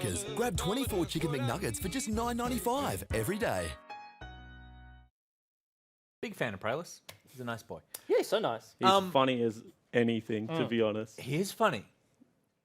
Macca's. Grab 24 Chicken McNuggets for just $9.95 every day. Big fan of Pralis. He's a nice boy. Yeah, he's so nice. He's funny as anything, to be honest. He is funny.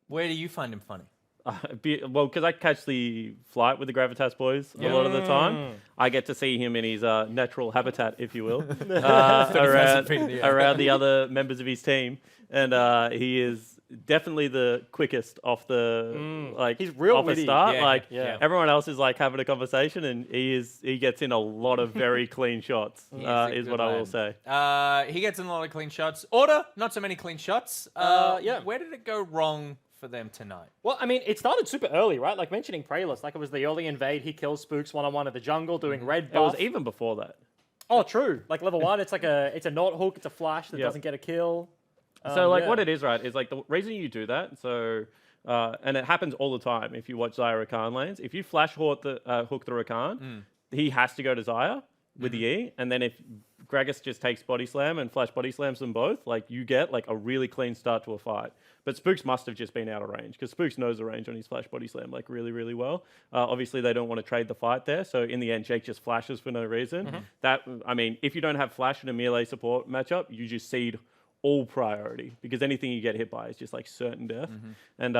Where do you find him funny? Well, because I catch the flight with the Gravitas boys a lot of the time. I get to see him in his natural habitat, if you will, around the other members of his team. And he is definitely the quickest off the he's real off witty. the start. Yeah. Everyone else is like having a conversation, and he gets in a lot of very clean shots. Is what I will say. He gets in a lot of clean shots. Order, not so many clean shots. Where did it go wrong for them tonight? Well, I mean, it started super early, right? Like mentioning Pralis, like it was the early invade. He kills Spooks one-on-one in the jungle, doing red buff. It was even before that. Oh, true. Like level 1, it's a Naut hook, it's a flash that doesn't get a kill. So what it is, right, is like the reason you do that, so and it happens all the time if you watch Xayah Rakan lanes, if you flash hook the Rakan, he has to go to Xayah with the E, and then if Gragas just takes body slam and flash body slams them both, like you get like a really clean start to a fight. But Spooks must have just been out of range because Spooks knows the range on his flash body slam like really, really well. Obviously, they don't want to trade the fight there. So in the end, Jake just flashes for no reason. That, I mean, if you don't have flash in a melee support matchup, you just cede all priority because anything you get hit by is just like certain death. And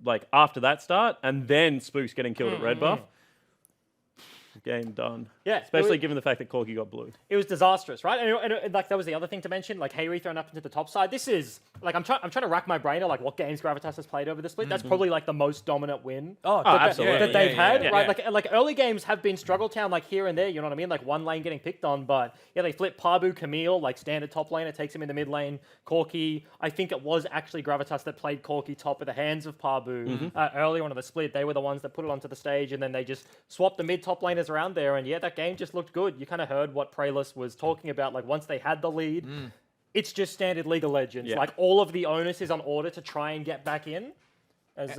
like after that start, and then Spooks getting killed at red buff, game done. Yeah, especially given the fact that Corki got blue. It was disastrous, right? And like that was the other thing to mention. Like Hayri thrown up into the top side. This is like I'm trying to rack my brain of like what games Gravitas has played over the split. That's probably like the most dominant win. Absolutely. That they've had, right? Like early games have been struggle town, like here and there. You know what I mean? Like one lane getting picked on, but yeah, they flip Pabu, Camille, like standard top lane. It takes him in the mid lane. Corki, I think it was actually Gravitas that played Corki top at the hands of Pabu earlier on in the split. They were the ones that put it onto the stage, and then they just swapped the mid top laners around there. And yeah, that game just looked good. You kind of heard what Pralis was talking about. Like once they had the lead, it's just standard League of Legends. Like all of the onus is on Order to try and get back in. As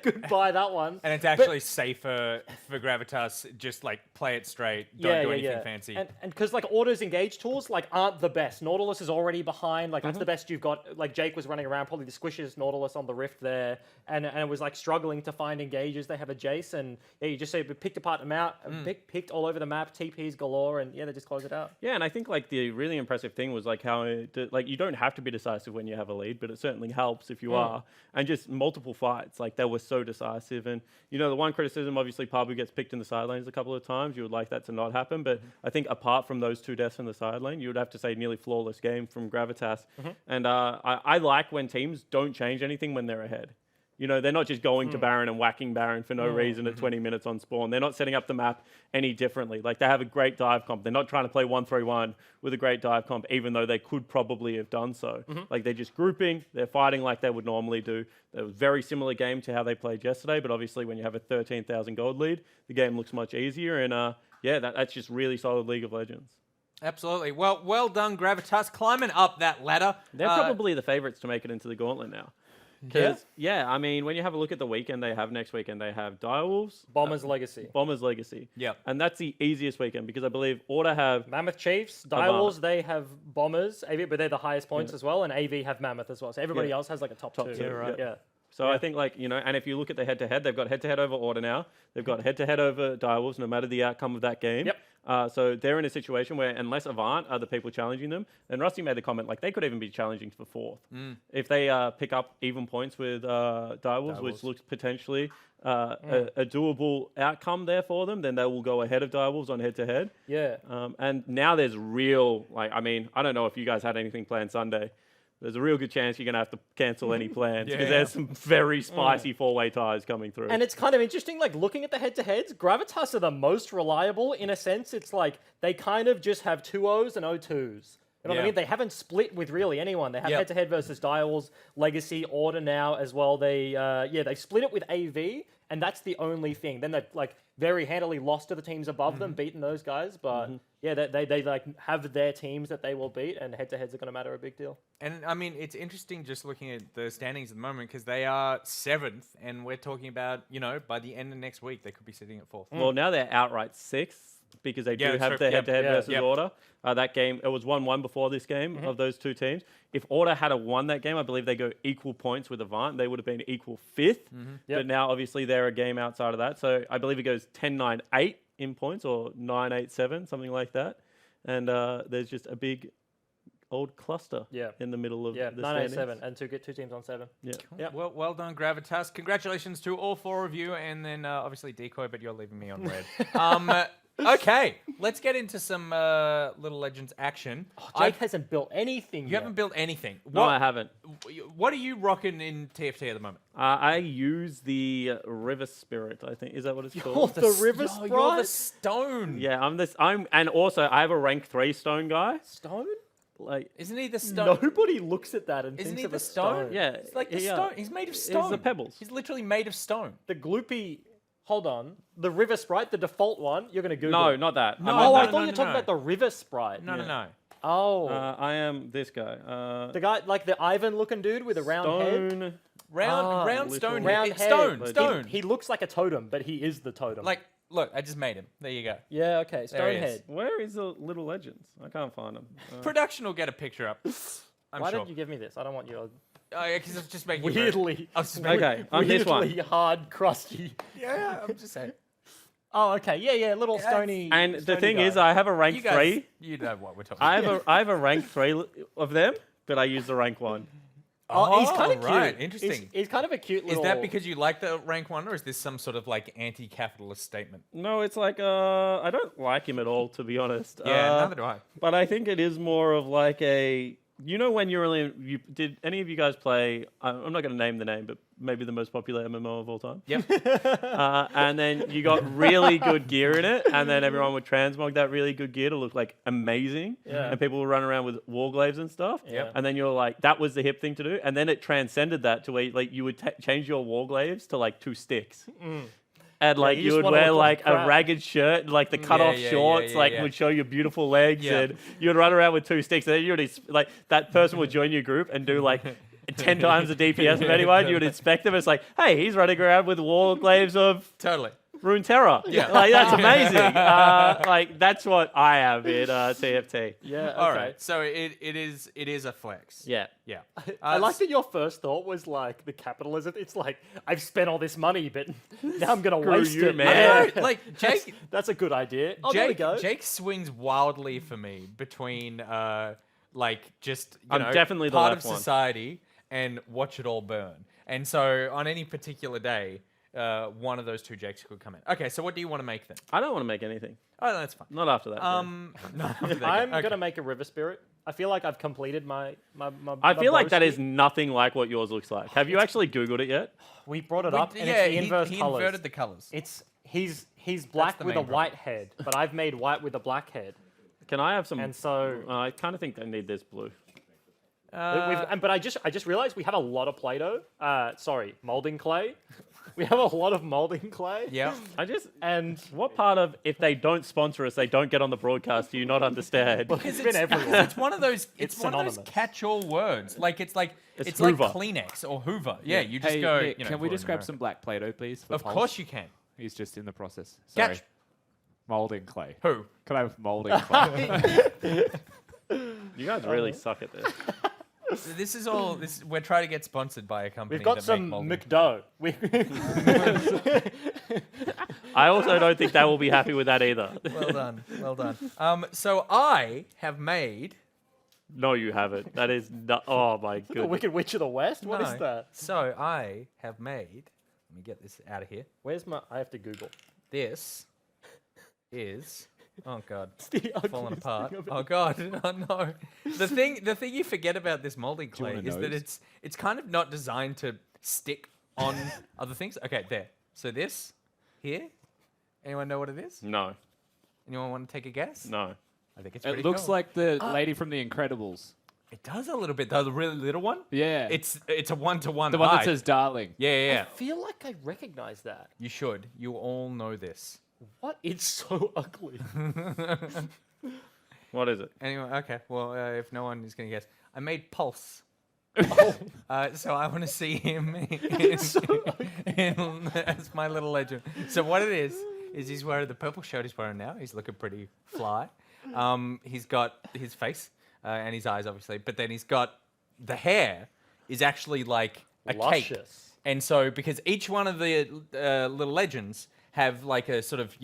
goodbye that one. And it's actually safer for Gravitas, just like play it straight, don't do anything fancy. And because like Order's engage tools like aren't the best. Nautilus is already behind, like that's the best you've got. Like Jake was running around, probably the squishes Nautilus on the Rift there, and it was like struggling to find engages. They have a Jace, and yeah, you just say picked apart them out, picked all over the map, TPs galore, and yeah, they just close it out. Yeah, and I think like the really impressive thing was like how like you don't have to be decisive when you have a lead, but it certainly helps if you are, and just multiple fights, like they were so decisive. And you know, the one criticism, obviously Pabu gets picked in the side lanes a couple of times. You would like that to not happen, but I think apart from those two deaths in the side lane, you would have to say nearly flawless game from Gravitas. And I like when teams don't change anything when they're ahead. You know, they're not just going to Baron and whacking Baron for no reason at 20 minutes on spawn. They're not setting up the map any differently. Like, they have a great dive comp. They're not trying to play 1-3-1 with a great dive comp, even though they could probably have done so. Like, they're just grouping. They're fighting like they would normally do. It was a very similar game to how they played yesterday, but obviously when you have a 13,000 gold lead, the game looks much easier. And, yeah, that's just really solid League of Legends. Absolutely. Well done, Gravitas, climbing up that ladder. They're probably the favourites to make it into the gauntlet now. Because, yeah, I mean, when you have a look at the weekend they have next weekend, they have Direwolves. Bombers Legacy. Bombers Legacy. Yep. And that's the easiest weekend because I believe Order have... Mammoth Chiefs. Direwolves, they have Bombers, AV, but they're the highest points as well, and AV have Mammoth as well. So everybody else has like a top two. Yeah, right. Yeah. So I think, like, you know, and if you look at the head-to-head, they've got head-to-head over Order now. They've got head-to-head over Direwolves, no matter the outcome of that game. Yep. So they're in a situation where, unless Avant are the people challenging them, and Rusty made the comment, like, they could even be challenging for fourth. If they pick up even points with Direwolves, which looks potentially a doable outcome there for them, then they will go ahead of Direwolves on head-to-head. Yeah. And now there's real, like, I mean, I don't know if you guys had anything planned Sunday. There's a real good chance you're going to have to cancel any plans because there's some very spicy four-way ties coming through. And it's kind of interesting, like, looking at the head-to-heads, Gravitas are the most reliable in a sense. It's like they kind of just have 2-0s and 0-2s. You know what I mean? They haven't split with really anyone. They have head-to-head versus Direwolves, Legacy, Order now as well. They split it with AV, and that's the only thing. Then they like very handily lost to the teams above them, beating those guys. But yeah, they like have their teams that they will beat, and head-to-heads are going to matter a big deal. And I mean, it's interesting just looking at the standings at the moment because they are 7th, and we're talking about, you know, by the end of next week they could be sitting at 4th. Well, now they're outright 6th. because they Yeah, do that's have true. the Yep. head-to-head Yeah. versus Yep. Order. That game, it was 1-1 before this game of those two teams. If Order had won that game, I believe they go equal points with Avant. They would have been equal 5th. Yep. But now, obviously, they're a game outside of that. So I believe it goes 10-9-8 in points or 9-8-7, something like that. And there's just a big old cluster in the middle of the 9-8-7, standings. and two teams on 7. Yeah. Yep. Well done, Gravitas. Congratulations to all 4 of you, and then obviously Decoy, but you're leaving me on red. Okay, let's get into some Little Legends action. Jake hasn't built anything You yet. haven't built anything. No, I haven't. What are you rocking in TFT at the moment? I use the River Spirit, I think. Is that what it's Oh, called? the river Oh, you're the sprite? stone. Yeah, and also I have a rank 3 stone guy. Stone? Like, Isn't he the stone? Nobody looks at that and Isn't thinks he of the a stone? yeah, It's like the yeah. stone. He's made of stone. It's the pebbles. He's literally made of stone. The gloopy... Hold on. The river sprite, the default one, you're going to Google. No, not that. No, I'm Oh, no, I no, thought no, you were talking no. about the river sprite. No, no. Oh. I am this guy. The guy, like the Ivan-looking dude with a round head. Stone. Round little- stone. Round It's head. Stone. He- Stone. He looks like a totem, but he is the totem. Like, look, I just made him. There you go. yeah, okay. There Stone he is. head. Where is the Little Legends? I can't find them. Production will get a picture up. I'm Why sure. don't you give me this? I don't want your Oh, yeah, because I was just making it very- weirdly, I was just making- Okay, I'm this one. weirdly hard, crusty. Yeah, I'm just saying. Oh, okay. Yeah, little stony. And the stony thing guy. is, I have a rank You guys, 3. you know what we're talking I about. have a rank 3 of them, but I use the rank 1. Oh, he's kind of cute. right, interesting. He's kind of a cute Is little. that because you like the rank 1, or is this some sort of like anti-capitalist statement? No, it's like I don't like him at all, to be honest. Yeah, neither do I. But I think it is more of like a, you know, when you're really, did any of you guys play? I'm not going to name the name, but maybe the most popular MMO of all time. Yep. And then you got really good gear in it, and then everyone would transmog that really good gear to look like amazing. Yeah. And people would run around with warglaives and stuff. Yep. And then you're like, that was the hip thing to do. And then it transcended that to where like you would change your warglaives to like 2 sticks. And like you you just would wanna wear look like like a crap. ragged shirt, like the cut off yeah, shorts, yeah, like yeah. would show your beautiful legs, Yeah. and you'd run around with 2 sticks. And then you'd like that person would join your group and do like 10 times the DPS of anyone. You would inspect them. It's like, hey, he's running around with warglaives of Totally. Rune Terror. Yeah. Like that's amazing. Like that's what I have in TFT. Yeah. Okay. All right. So it is a flex. Yeah. Yeah. I like that your first thought was like the capitalism. It's like I've spent all this money, but now I'm gonna waste you, it. man. I Yeah. know, like Jake. That's a good idea. Oh, there we Jake, go. Jake swings wildly for me between like just you I'm know definitely the part left of one. society and watch it all burn. And so on any particular day, one of those two Jakes could come in. Okay, so what do you want to make then? I don't want to make anything. Oh, that's fine. Not after that. No, I'm okay. gonna make a river spirit. I feel like I've completed my. I feel like that broski. is nothing like what yours looks like. Have you actually Googled it yet? We brought it up, and yeah, it's the inverse he colors. inverted the colors. It's he's black the with a main white head, but I've made white with a black head, Can I have some? and so. I kind of think they need this blue. But I just realized we have a lot of Play-Doh. Sorry, molding clay. We have a lot of molding clay. Yeah. And What part of if they don't sponsor us, they don't get on the broadcast? Do you not understand? it's been everywhere. It's one of those. It's one of those synonymous. catch-all words. Like it's like It's like Hoover. Kleenex or Hoover. Yeah, you just Hey, go. Nick, you know, can we for just grab America. some black Play-Doh, please? For Of Pulse? course you can. He's just in the process. Catch. Sorry. Molding clay. Who? Can I have molding clay? You guys really suck at this. This is all. We're trying to get sponsored by a company. we've got that some make molding. McDough. We I also don't think they will be happy with that either. Well done. Well done. So I have made. No, you haven't. That is not. Oh my the goodness. Wicked Witch of the West. What is No. that? So I have made. Let me get this out of here. Where's my? I have to Google. This is. Oh God. It's the Falling ugliest apart. thing I've Oh God. Oh no. The thing you forget about this molding you clay want a is that nose? it's kind of not designed to stick on other things. Okay, there. So this here. Anyone know what it is? No, Anyone want to take a guess? no. I think it's pretty It looks cool. like the lady from The Incredibles. It does a little bit. The really little one. Yeah. It's a one-to-one. the one that height. says darling. Yeah, yeah, yeah. I feel like I recognize that. You should. You all know this. What? It's so ugly. Oh. What is it? Anyway, okay. Well, if no one is going to guess, I made Pulse. Oh. So I want to see him as my little legend. So what it is is he's wearing the purple shirt he's wearing now. He's looking pretty fly. He's got his face and his eyes, obviously, but then he's got the hair is actually like a cape. Luscious. And so, because each one of the little legends have like a sort of,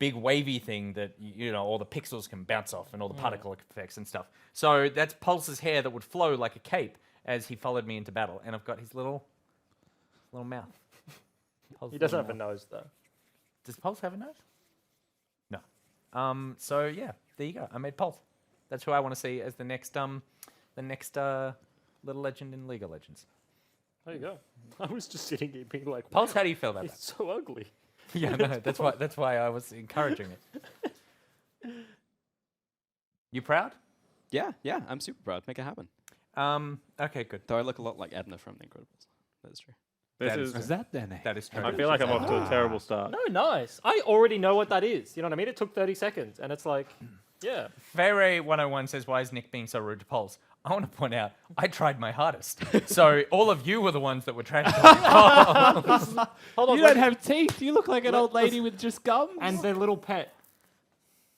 big wavy thing that, all the pixels can bounce off and all the particle effects and stuff. So that's Pulse's hair that would flow like a cape as he followed me into battle. And I've got his little mouth. He doesn't have a nose, though. Does Pulse have a nose? No. So yeah, there you go. I made Pulse. That's who I want to see as the next little legend in League of Legends. There you go. I was just sitting here being like, Pulse, wow, how do you feel about he's that? so ugly. Yeah, no, that's why I was encouraging it. You proud? Yeah, I'm super proud. Make it happen. Okay, good. Though I look a lot like Edna from The Incredibles. That's true. That This is- is. Is that their name? That is true. I feel like I'm off to a terrible start. No, nice. I already know what that is. You know what I mean? It took 30 seconds, and it's like, yeah. Fairy 101 says, "Why is Nick being so rude to Pulse?" I want to point out, I tried my hardest. So all of you were the ones that were trying to Pulse. Hold on. You don't have teeth. You look like an old lady with just gums. And their little pet.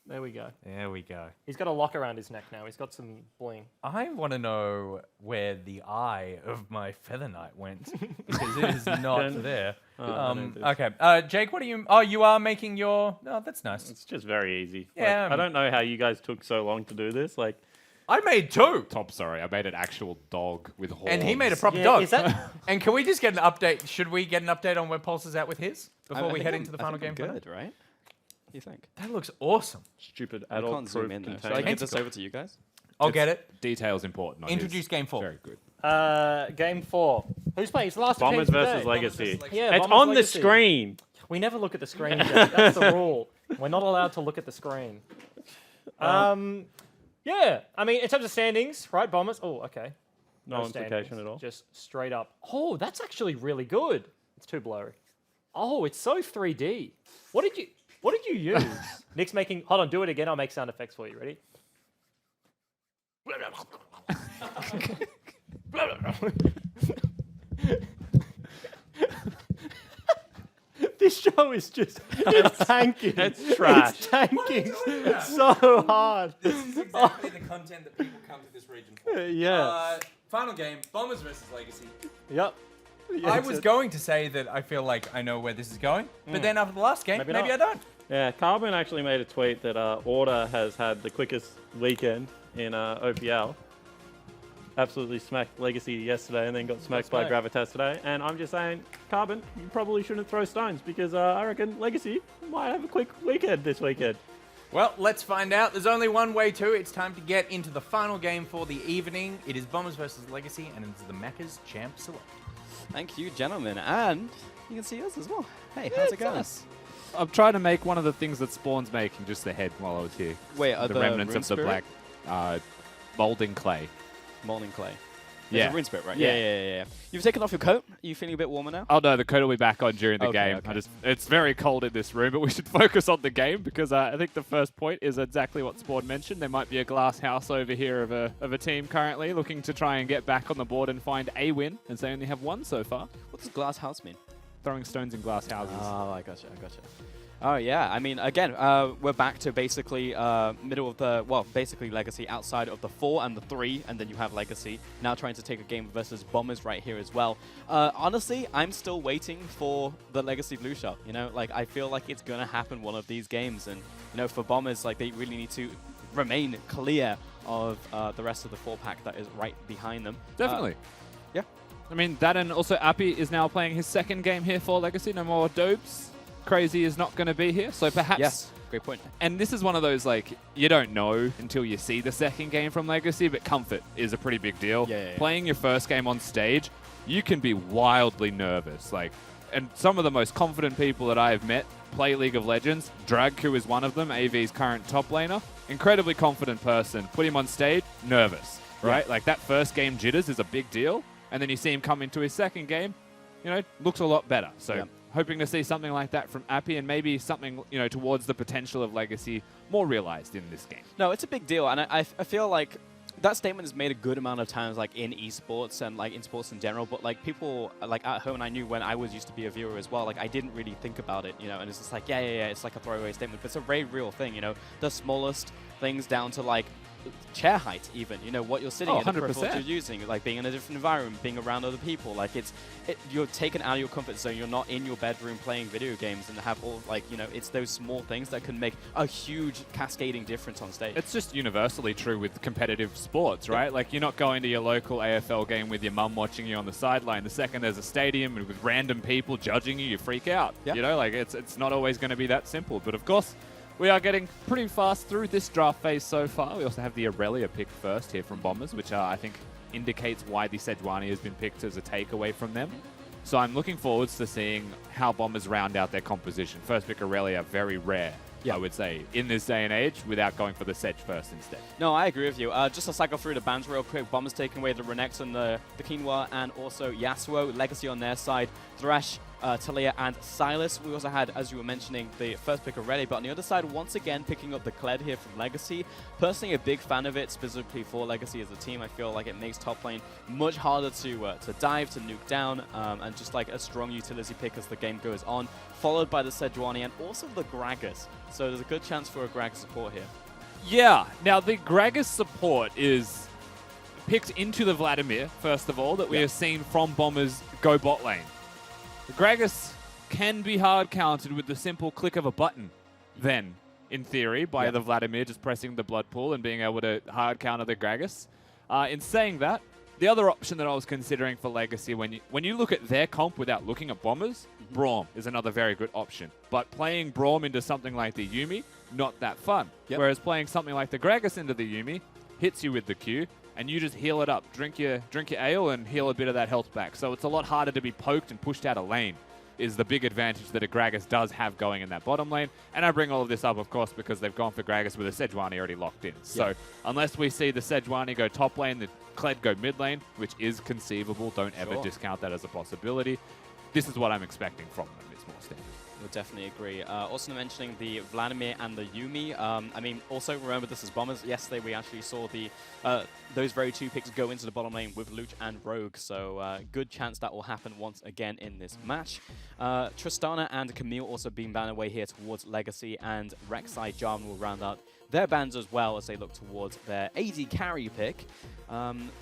There we go. There we go. He's got a lock around his neck now. He's got some bling. I want to know where the eye of my Feather Knight went because it is not Then- there. I know this. Okay, Jake, what are you? Oh, you are making your. Oh, that's nice. It's just very easy. Yeah, Like, I don't know how you guys took so long to do this. Like, I made two, Top, sorry, I made an actual dog with horns. and he made a proper Yeah, dog. is that- And can we just get an update? Should we get an update on where Pulse is at with his before I we think head I'm- into the I final think game? I'm For that? good, right? What do you think? That looks awesome. stupid I adult can't zoom proof in though. Should I container. give this over to you guys? I'll get it. Details important. on Introduce his. game 4. Very good. Game 4. Who's playing? It's the last Bombers of games versus today. Legacy. Yeah, It's Bombers on the Legacy. screen. We never look at the screen. Jake. That's the rule. We're not allowed to look at the screen. Yeah. I mean, in terms of standings, right? Bombers. Oh, okay. No standings, implication at all. Just straight up. Oh, that's actually really good. It's too blurry. Oh, it's so 3D. What did you use? Nick's making. Hold on. Do it again. I'll make sound effects for you. Ready? This show is just it's tanking. It's trash. It's tanking so hard. This is exactly the content that people come to this region for. Yeah. Final game, Bombers versus Legacy. Yep. I was going to say that I feel like I know where this is going, but then after the last game, Maybe maybe not. I don't. Yeah, Carbon actually made a tweet that Order has had the quickest weekend in OPL. Absolutely smacked Legacy yesterday and then got smacked by smacked. Gravitas today. And I'm just saying, Carbon, you probably shouldn't throw stones because I reckon Legacy might have a quick weekend this weekend. Well, let's find out. There's only one way to. It's time to get into the final game for the evening. It is Bombers versus Legacy, and it's the Macca's Champ Select. Thank you, gentlemen. And you can see us as well. Hey, how's it going? I'm trying to make one of the things that Spawn's making, just the head while I was here. Wait, are The the remnants rune of the spirit? black molding clay. Molding clay. Yeah. It's a rune spirit, right? Yeah. Yeah. You've taken off your coat. Are you feeling a bit warmer now? Oh no, the coat will be back on during the Okay, game. okay. It's very cold in this room, but we should focus on the game because I think the first point is exactly what Spawn mentioned. There might be a glass house over here of a team currently looking to try and get back on the board and find a win, as they only have one so far. What does glass house mean? Throwing stones in glass houses. Oh, I gotcha. Oh, yeah. I mean, again, we're back to basically middle of the, well, basically Legacy outside of the 4 and the 3, and then you have Legacy now trying to take a game versus Bombers right here as well. Honestly, I'm still waiting for the Legacy Blue Shot. You know, like, I feel like it's going to happen one of these games. And, you know, for Bombers, like, they really need to remain clear of the rest of the 4-pack that is right behind them. Definitely. Yeah. I mean, that and also Appy is now playing his second game here for Legacy. No more Dobes. Crazy is not going to be here, so perhaps... Yes, great point. And this is one of those, like, you don't know until you see the second game from Legacy, but comfort is a pretty big deal. Yeah. Playing your first game on stage, you can be wildly nervous. Like, and some of the most confident people that I have met play League of Legends. Dragku is one of them, AV's current top laner. Incredibly confident person. Put him on stage, nervous, right? Yeah. Like, that first game jitters is a big deal. And then you see him come into his second game, you know, looks a lot better. So... Yeah. Hoping to see something like that from Appy and maybe something, you know, towards the potential of Legacy more realized in this game. No, it's a big deal, and I feel like that statement is made a good amount of times, like in esports and like in sports in general. But like people like at home, and I knew when I was used to be a viewer as well. Like I didn't really think about it, you know. And it's just like, yeah, it's like a throwaway statement, but it's a very real thing, you know. The smallest things down to like chair height, even, you know, what you're sitting in, the peripherals you're using, like being in a different environment, being around other people. Like you're taken out of your comfort zone. You're not in your bedroom playing video games and have all, like, you know, it's those small things that can make a huge cascading difference on stage. It's just universally true with competitive sports, right? Like, you're not going to your local AFL game with your mum watching you on the sideline. The second there's a stadium and with random people judging you, you freak out. You know, like, it's not always going to be that simple. But of course, we are getting pretty fast through this draft phase so far. We also have the Aurelia pick first here from Bombers, which I think indicates why the Sejuani has been picked as a takeaway from them. So I'm looking forwards to seeing how Bombers round out their composition. First pick Aurelia, very rare, I would say, in this day and age, without going for the Sedge first instead. No, I agree with you. Just to cycle through the bans real quick, Bombers taking away the Renex and the Quinoa, and also Yasuo. Legacy on their side, Thresh, Talia, and Silas. We also had, as you were mentioning, the first pick already, but on the other side, once again, picking up the Kled here from Legacy. Personally, a big fan of it, specifically for Legacy as a team. I feel like it makes top lane much harder to dive, to nuke down, and just like a strong utility pick as the game goes on, followed by the Sejuani and also the Gragas. So there's a good chance for a Gragas support here. Yeah, now the Gragas support is picked into the Vladimir, first of all, that we have seen from Bombers go bot lane. The Gragas can be hard countered with the simple click of a button, then, in theory, by the Vladimir just pressing the blood pool and being able to hard counter the Gragas. In saying that, the other option that I was considering for Legacy, when you look at their comp without looking at Bombers, Braum is another very good option. But playing Braum into something like the Yuumi, not that fun. Whereas playing something like the Gragas into the Yuumi hits you with the Q, and you just heal it up. Drink your ale and heal a bit of that health back. So it's a lot harder to be poked and pushed out of lane, is the big advantage that a Gragas does have going in that bottom lane. And I bring all of this up, of course, because they've gone for Gragas with a Sejuani already locked in. So unless we see the Sejuani go top lane, the Kled go mid lane, which is conceivable, don't ever discount that as a possibility. This is what I'm expecting from them. It's more standard. Would definitely agree. Also mentioning the Vladimir and the Yuumi. I mean, also remember this is Bombers. Yesterday we actually saw the those very two picks go into the bottom lane with Luch and Rogue. So good chance that will happen once again in this match. Tristana and Camille also being banned away here towards Legacy, and Rek'Sai Jarvan will round out their bans as well as they look towards their AD carry pick.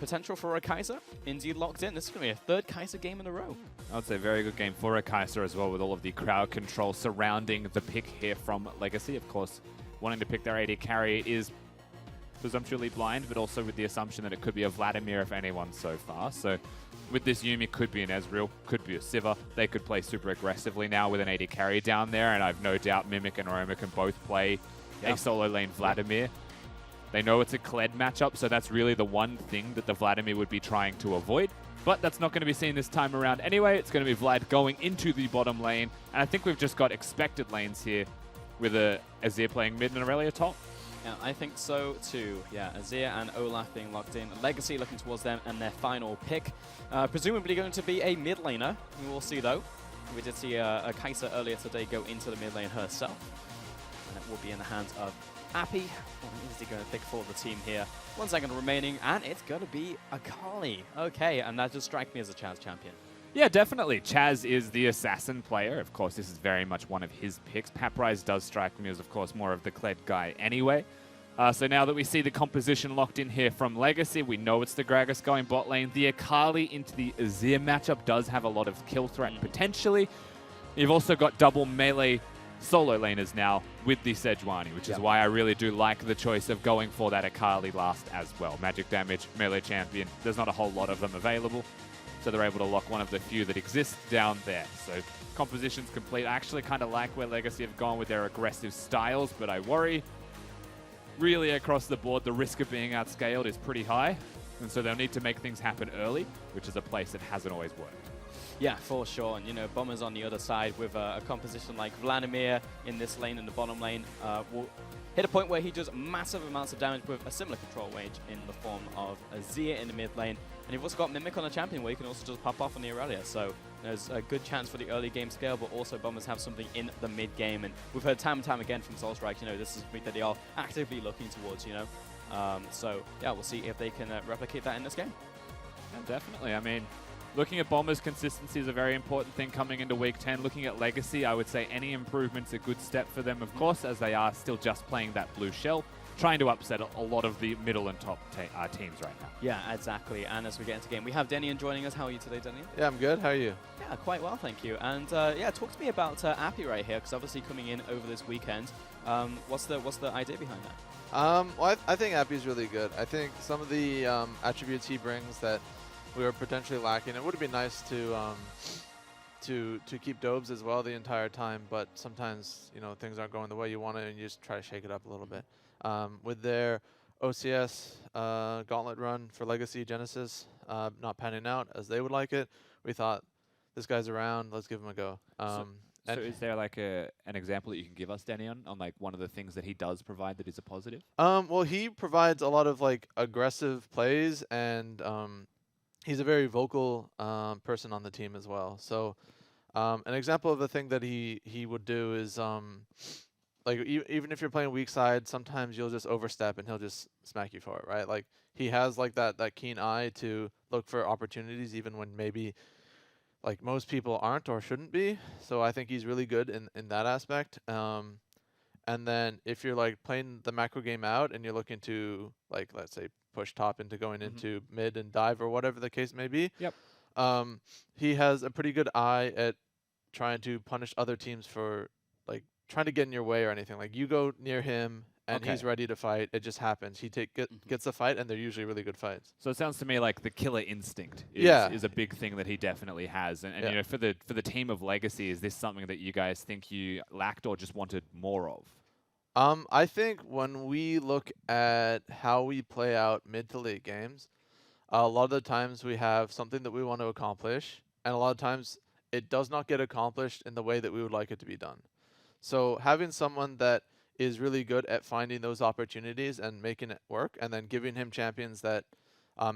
Potential for a Kaiser indeed locked in. This is going to be a third Kaiser game in a row. I would say very good game for a Kaiser as well, with all of the crowd control surrounding the pick here from Legacy. Of course, wanting to pick their AD carry is presumptuously blind, but also with the assumption that it could be a Vladimir if anyone so far. So with this Yuumi, could be an Ezreal, could be a Sivir. They could play super aggressively now with an AD carry down there, and I've no doubt Mimic and Roma can both play a solo lane Vladimir. They know it's a Kled matchup, so that's really the one thing that the Vladimir would be trying to avoid. But that's not going to be seen this time around anyway. It's going to be Vlad going into the bottom lane. And I think we've just got expected lanes here with Azir playing mid and Aurelia top. Yeah, I think so too. Yeah, Azir and Olaf being locked in. Legacy looking towards them and their final pick. Presumably going to be a mid laner. We will see though. We did see a Kaiser earlier today go into the mid lane herself. And it will be in the hands of Appy. What is he going to pick for the team here? 1 second remaining, and it's going to be Akali. Okay, and that just strikes me as a Chaz champion. Yeah, definitely. Chaz is the assassin player. Of course, this is very much one of his picks. Paprise does strike me as, of course, more of the Kled guy anyway. So now that we see the composition locked in here from Legacy, we know it's the Gragas going bot lane. The Akali into the Azir matchup does have a lot of kill threat potentially. You've also got double melee solo laners now with the Sejuani, which is why I really do like the choice of going for that Akali last as well. Magic damage, melee champion, there's not a whole lot of them available, so they're able to lock one of the few that exist down there. So composition's complete. I actually kind of like where Legacy have gone with their aggressive styles, but I worry really across the board the risk of being outscaled is pretty high, and so they'll need to make things happen early, which is a place that hasn't always worked. Yeah, for sure. And, you know, Bombers on the other side with a composition like Vladimir in this lane, in the bottom lane, will hit a point where he does massive amounts of damage with a similar control range in the form of Azir in the mid lane. And you've also got Mimic on the champion where you can also just pop off on the Aurelia. So there's a good chance for the early game scale, but also Bombers have something in the mid game. And we've heard time and time again from Soulstrike, you know, this is something that they are actively looking towards, you know. So yeah, we'll see if they can replicate that in this game. Yeah, definitely. I mean, looking at Bombers, consistency is a very important thing coming into Week 10. Looking at Legacy, I would say any improvement's a good step for them, of course, as they are still just playing that blue shell, trying to upset a lot of the middle and top teams right now. Yeah, exactly. And as we get into game, we have Denian joining us. How are you today, Denian? Yeah, I'm good. How are you? Yeah, quite well, thank you. And yeah, talk to me about Appy right here, because obviously coming in over this weekend, what's the idea behind that? Well, I think Appy's really good. I think some of the attributes he brings that we were potentially lacking. It would be nice to keep Dobes as well the entire time, but sometimes things aren't going the way you want it, and you just try to shake it up a little bit. With their OCS gauntlet run for Legacy Genesis not panning out as they would like it, we thought this guy's around, let's give him a go. So is there like an example that you can give us, Danny, on like one of the things that he does provide that is a positive? Well, he provides a lot of like aggressive plays, and he's a very vocal person on the team as well. So an example of a thing that he would do is like even if you're playing weak side, sometimes you'll just overstep and he'll just smack you for it, right? Like he has like that keen eye to look for opportunities even when maybe like most people aren't or shouldn't be. So I think he's really good in that aspect. And then if you're like playing the macro game out and you're looking to like, let's say, push top into going into mid and dive or whatever the case may be. Yep. He has a pretty good eye at trying to punish other teams for like trying to get in your way or anything. Like you go near him and he's ready to fight. It just happens. He gets a fight, and they're usually really good fights. So it sounds to me like the killer instinct is a big thing that he definitely has. And for the team of Legacy, is this something that you guys think you lacked or just wanted more of? I think when we look at how we play out mid to late games, a lot of the times we have something that we want to accomplish, and a lot of times it does not get accomplished in the way that we would like it to be done. So having someone that is really good at finding those opportunities and making it work, and then giving him champions that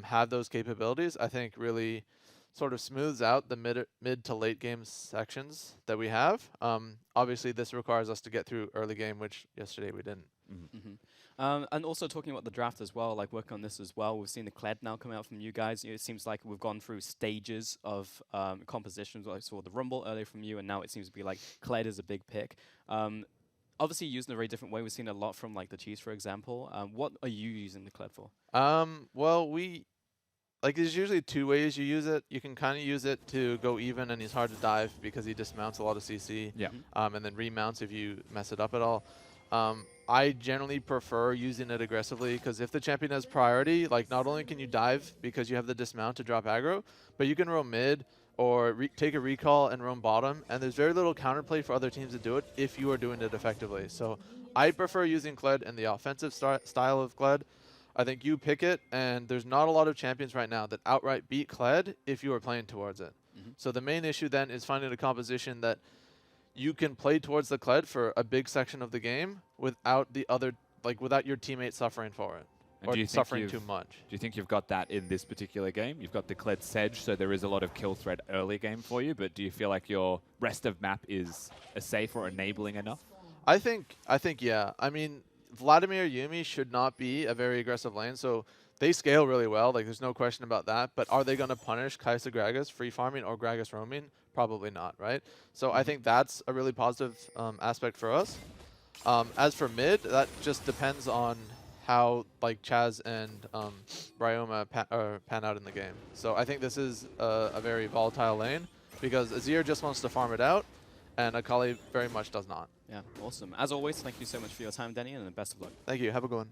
have those capabilities, I think really sort of smooths out the mid to late game sections that we have. Obviously, this requires us to get through early game, which yesterday we didn't. And also talking about the draft as well, like working on this as well, we've seen the Kled now come out from you guys. It seems like we've gone through stages of compositions. I saw the Rumble earlier from you, and now it seems to be like Kled is a big pick. Obviously used in a very different way. We've seen a lot from like the Chiefs, for example. What are you using the Kled for? Well, there's usually two ways you use it. You can kind of use it to go even, and he's hard to dive because he dismounts a lot of CC. Yeah. And then remounts if you mess it up at all. I generally prefer using it aggressively because if the champion has priority, like not only can you dive because you have the dismount to drop aggro, but you can roam mid or take a recall and roam bottom, and there's very little counterplay for other teams to do it if you are doing it effectively. So I prefer using Kled in the offensive style of Kled. I think you pick it, and there's not a lot of champions right now that outright beat Kled if you are playing towards it. So the main issue then is finding a composition that you can play towards the Kled for a big section of the game without without your teammate suffering for it. And or suffering too much. Do you think you've got that in this particular game? You've got the Kled Sedge, so there is a lot of kill threat early game for you, but do you feel like your rest of map is safe or enabling enough? I think yeah. I mean, Vladimir Yuumi should not be a very aggressive lane, so they scale really well. Like, there's no question about that. But are they going to punish Kai'Sa Gragas free farming or Gragas roaming? Probably not, right? So I think that's a really positive aspect for us. As for mid, that just depends on how like Chaz and Bryoma pan out in the game. So I think this is a very volatile lane because Azir just wants to farm it out, and Akali very much does not. Yeah, awesome. As always, thank you so much for your time, Danny, and best of luck. Thank you. Have a good one.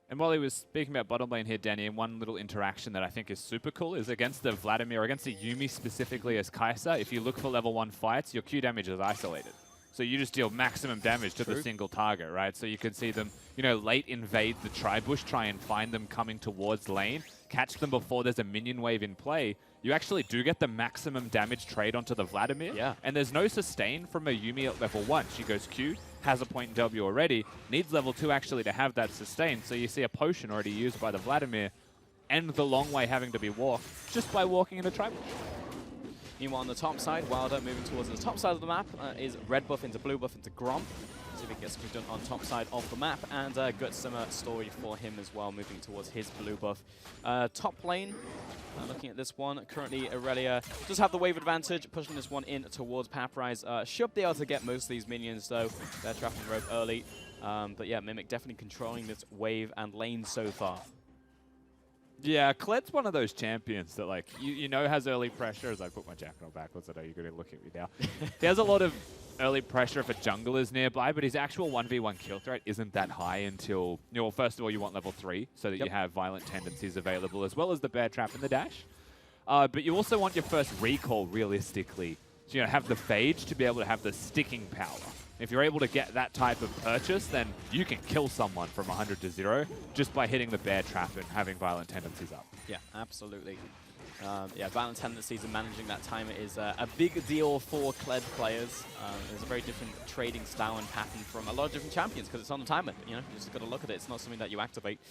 And while he was speaking about bottom lane here, Danny, and one little interaction that I think is super cool is against the Vladimir, against the Yuumi specifically as Kai'Sa, if you look for level 1 fights, your Q damage is isolated. So you just deal maximum damage to the single target, right? So you can see them, late invade the tri-bush, try and find them coming towards lane, catch them before there's a minion wave in play. You actually do get the maximum damage trade onto the Vladimir. Yeah. And there's no sustain from a Yuumi at level 1. She goes Q, has a point in W already, needs level 2 actually to have that sustain. So you see a potion already used by the Vladimir, and the long way having to be walked just by walking in a tri-bush. Meanwhile, on the top side, Wilder moving towards the top side of the map is red buff into blue buff into Grom. See if he can get something done on top side of the map. And good summer story for him as well, moving towards his blue buff. Top lane, looking at this one, currently Aurelia does have the wave advantage, pushing this one in towards Paprise. Should be able to get most of these minions, though. They're trapping the rope early. But yeah, Mimic definitely controlling this wave and lane so far. Yeah, Kled's one of those champions that, like, you know has early pressure. As I put my jacket on backwards, I know you're going to look at me now. He has a lot of early pressure if a jungle is nearby, but his actual 1v1 kill threat isn't that high until, you know, well, first of all, you want level 3 so that you have violent tendencies available, as well as the bear trap and the dash. But you also want your first recall, realistically, to, you know, have the phage to be able to have the sticking power. If you're able to get that type of purchase, then you can kill someone from 100 to 0 just by hitting the bear trap and having violent tendencies up. Yeah, absolutely. Yeah, violent tendencies and managing that timer is a big deal for Kled players. There's a very different trading style and pattern from a lot of different champions because it's on the timer. You know, you just got to look at it. It's not something that you activate.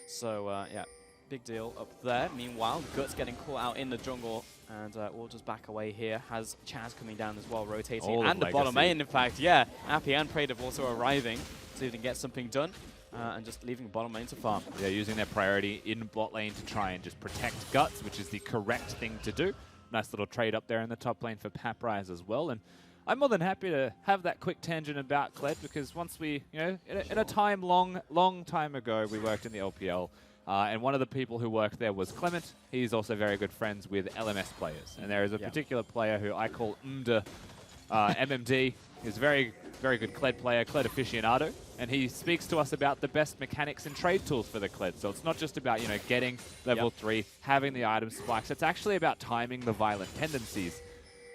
So yeah, big deal up there. Meanwhile, Guts getting caught out in the jungle. And we'll just back away here. Has Chaz coming down as well, rotating. And the bottom lane, in fact. Yeah, Appy and Praetor also arriving. So you can get something done. And just leaving bottom lane to farm. Yeah, using their priority in bot lane to try and just protect Guts, which is the correct thing to do. Nice little trade up there in the top lane for Paprise as well. And I'm more than happy to have that quick tangent about Kled, because once we, you know, in a time long time ago, we worked in the LPL. And one of the people who worked there was Clement. He's also very good friends with LMS players. And there is a particular player who I call MMD. He's a very, very good Kled player, Kled aficionado. And he speaks to us about the best mechanics and trade tools for the Kled. So it's not just about, you know, getting level 3, having the item spikes. It's actually about timing the violent tendencies.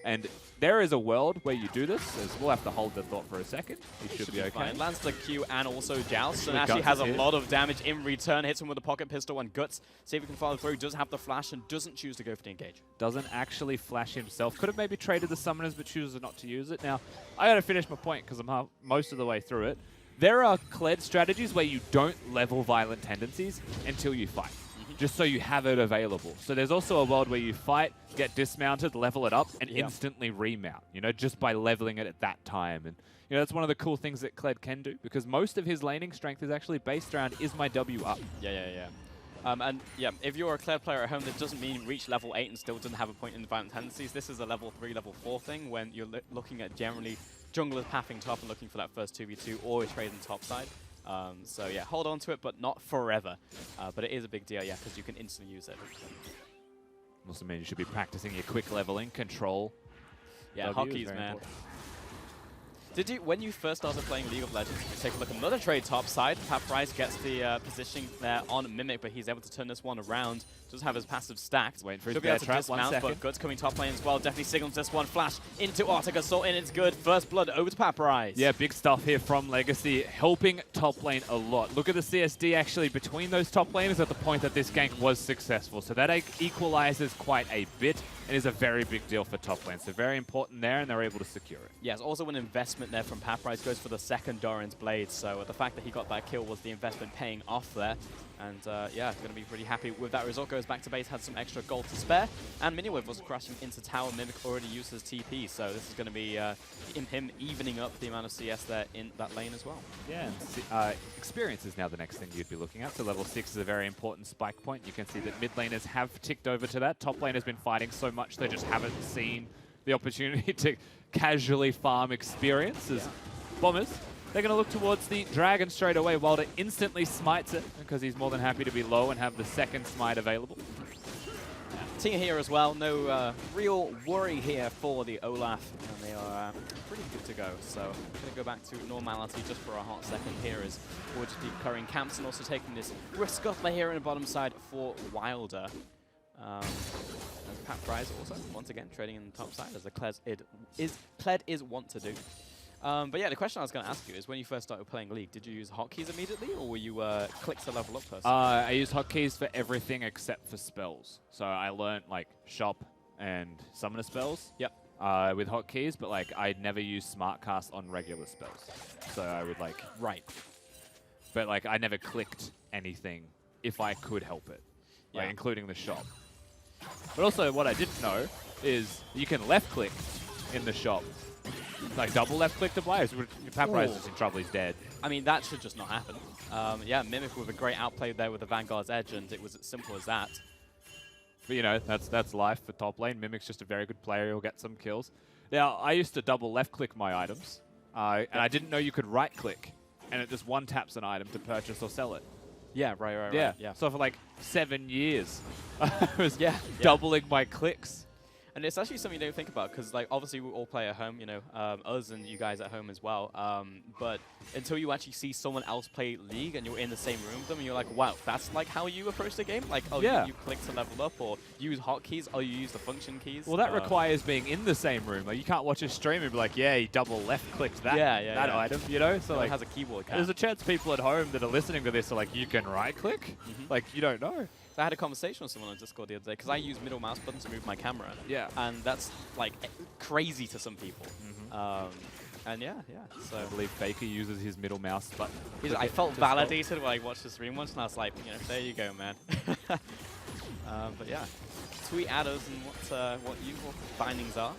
And there is a world where you do this, as we'll have to hold the thought for a second. He should be okay. Fine. Lands the Q and also Joust, and actually has a lot of damage in return. Hits him with a pocket pistol and Guts. See if he can follow through. Does have the flash and doesn't choose to go for the engage. Doesn't actually flash himself. Could have maybe traded the summoners, but chooses not to use it. Now, I got to finish my point because I'm most of the way through it. There are Kled strategies where you don't level violent tendencies until you fight, just so you have it available. So there's also a world where you fight, get dismounted, level it up, and instantly remount, you know, just by leveling it at that time. And, you know, that's one of the cool things that Kled can do, because most of his laning strength is actually based around, is my W up? And yeah, if you're a Kled player at home, that doesn't mean reach level 8 and still doesn't have a point in the violent tendencies. This is a level 3, level 4 thing when you're looking at generally junglers pathing top and looking for that first 2v2 or trading top side. So yeah, hold on to it, but not forever. But it is a big deal, yeah, because you can instantly use it. Also means you should be practicing your quick leveling, control. Yeah, hotkeys, man. Important. Did you, when you first started playing League of Legends, you take a look at another trade top side. Paprise gets the positioning there on Mimic, but he's able to turn this one around. Doesn't have his passive stacked. Waiting for his bear trap, 1 second. But Guts coming top lane as well. Definitely signals this one. Flash into Arctic Assault, and it's good. First blood over to Paprise. Yeah, big stuff here from Legacy, helping top lane a lot. Look at the CSD actually between those top laners at the point that this gank was successful. So that equalizes quite a bit and is a very big deal for top lane. So very important there, and they're able to secure it. Yes, also an investment there from Paprise. Goes for the second Doran's Blade. So the fact that he got that kill was the investment paying off there. And yeah, going to be pretty happy with that result. Goes back to base, had some extra gold to spare. And Miniwave was crashing into tower. Mimic already used his TP, so this is going to be him evening up the amount of CS there in that lane as well. Yeah, and experience is now the next thing you'd be looking at. So level 6 is a very important spike point. You can see that mid laners have ticked over to that. Top lane has been fighting so much they just haven't seen the opportunity to casually farm experiences. Bombers, they're going to look towards the dragon straight away. Wilder instantly smites it because he's more than happy to be low and have the second smite available. Tina here as well. No real worry here for the Olaf. And they are pretty good to go. So I'm going to go back to normality just for a hot second here as we'll just be clearing camps and also taking this risk scuffler here in the bottom side for Wilder. As Paprise also, once again, trading in the top side as the Kled is want to do. But yeah, the question I was going to ask you is, when you first started playing League, did you use hotkeys immediately, or were you click to level up person? I used hotkeys for everything except for spells. So I learned like shop and summoner spells. Yep. With hotkeys, but like I'd never use smart cast on regular spells. So I would like but like I never clicked anything if I could help it, like including the shop. But also what I didn't know is you can left click in the shop. Like double left click to players. Papyrus is in trouble, he's dead. I mean, that should just not happen. Yeah, Mimic with a great outplay there with the Vanguard's Edge, and it was as simple as that. But you know, that's life for top lane. Mimic's just a very good player, he'll get some kills. Now, I used to double left click my items, and I didn't know you could right click, and it just one taps an item to purchase or sell it. Yeah, right. Yeah. So for like 7 years, I was doubling my clicks. And it's actually something you don't think about because, like, obviously we all play at home, you know, us and you guys at home as well. But until you actually see someone else play League and you're in the same room with them, and you're like, wow, that's like how you approach the game. Like, oh, you click to level up, or use hotkeys, or you use the function keys. Well, that requires being in the same room. Like, you can't watch a stream and be like, yeah, he double left clicked that item, you know. So no like, one has a keyboard. There's a chance people at home that are listening to this are like, you can right click. Like, you don't know. I had a conversation with someone on Discord the other day because I use middle mouse button to move my camera. Yeah. And that's like crazy to some people. And yeah. So I believe Faker uses his middle mouse button. I felt validated when I watched the stream once, and I was like, you know, there you go, man. But yeah, tweet at us and what your bindings are.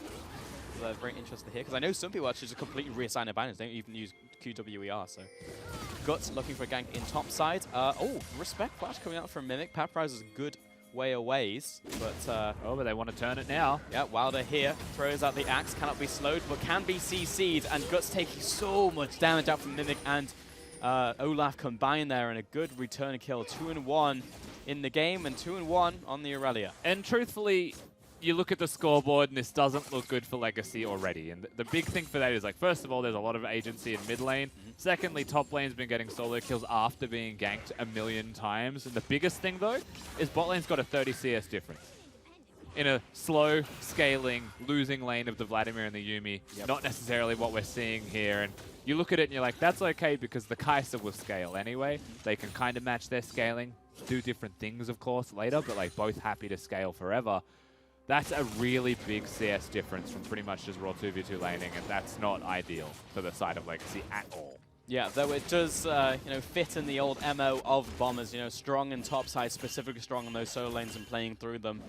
Very interested to hear because I know some people actually just completely reassign their bindings. They don't even use QWER. So Guts looking for a gank in top side. Oh, respect flash coming out from Mimic. Papyrus is a good way away, but but they want to turn it now. Yeah, Wilder here throws out the axe, cannot be slowed, but can be CC'd, and Guts taking so much damage out from Mimic and Olaf combined there, and a good return kill. 2-1 in the game, and 2-1 on the Aurelia. And truthfully, you look at the scoreboard and this doesn't look good for Legacy already. And the big thing for that is, like, first of all, there's a lot of agency in mid lane. Secondly, top lane's been getting solo kills after being ganked a million times. And the biggest thing, though, is bot lane's got a 30 CS difference. In a slow, scaling, losing lane of the Vladimir and the Yuumi, not necessarily what we're seeing here. And you look at it and you're like, that's okay because the Kai'Sa will scale anyway. They can kind of match their scaling, do different things, of course, later, but like both happy to scale forever. That's a really big CS difference from pretty much just raw 2v2 laning, and that's not ideal for the side of Legacy at all. Yeah, though it does, you know, fit in the old MO of Bombers, you know, strong in top side, specifically strong on those solo lanes and playing through them.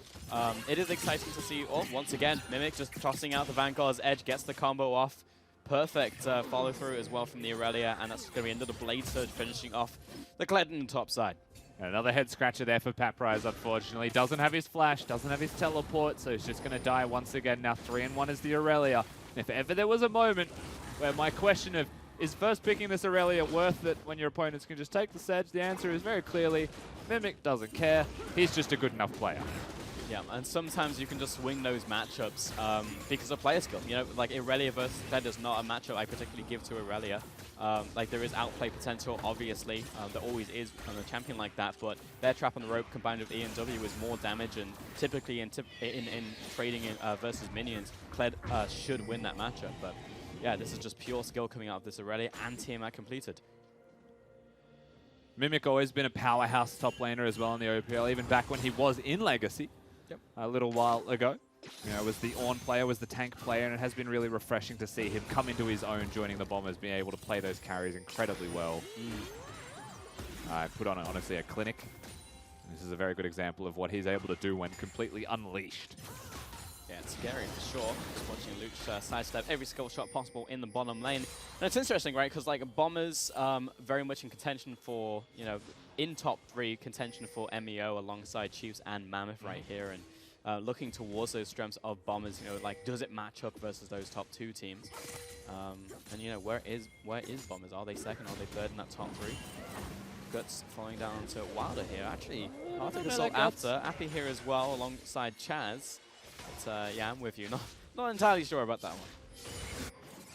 It is exciting to see, once again, Mimic just tossing out the Vanguard's Edge, gets the combo off. Perfect follow through as well from the Aurelia, and that's going to be another Blade Surge finishing off the Gledon top side. Another head scratcher there for Papyrus, unfortunately. Doesn't have his flash, doesn't have his teleport, so he's just going to die once again. Now 3-1 is the Aurelia. And if ever there was a moment where my question of, is first picking this Aurelia worth it when your opponents can just take the Sedge? The answer is very clearly, Mimic doesn't care. He's just a good enough player. Yeah, and sometimes you can just win those matchups because of player skill. You know, like Aurelia versus Zed is not a matchup I particularly give to Aurelia. Like there is outplay potential, obviously. There always is on a champion like that, but their trap on the rope combined with E&W is more damage, and typically in trading versus minions, Kled should win that matchup. But yeah, this is just pure skill coming out of this Aurelia, and Tiamat completed. Mimic always been a powerhouse top laner as well in the OPL, even back when he was in Legacy a little while ago. You know, was the Ornn player, was the tank player, and it has been really refreshing to see him come into his own joining the Bombers, being able to play those carries incredibly well. Put on, honestly, a clinic. This is a very good example of what he's able to do when completely unleashed. Yeah, it's scary for sure. Just watching Luch sidestep every skill shot possible in the bottom lane. And it's interesting, right? Because like Bombers very much in contention for, you know, in top 3 contention for MEO alongside Chiefs and Mammoth right here. And looking towards those strengths of Bombers, you know, like does it match up versus those top 2 teams? And you know, where is Bombers? Are they second? Are they third in that top 3? Guts falling down to Wilder here. Actually, I'll take this all after. Appy here as well alongside Chaz. But yeah, I'm with you. Not entirely sure about that one.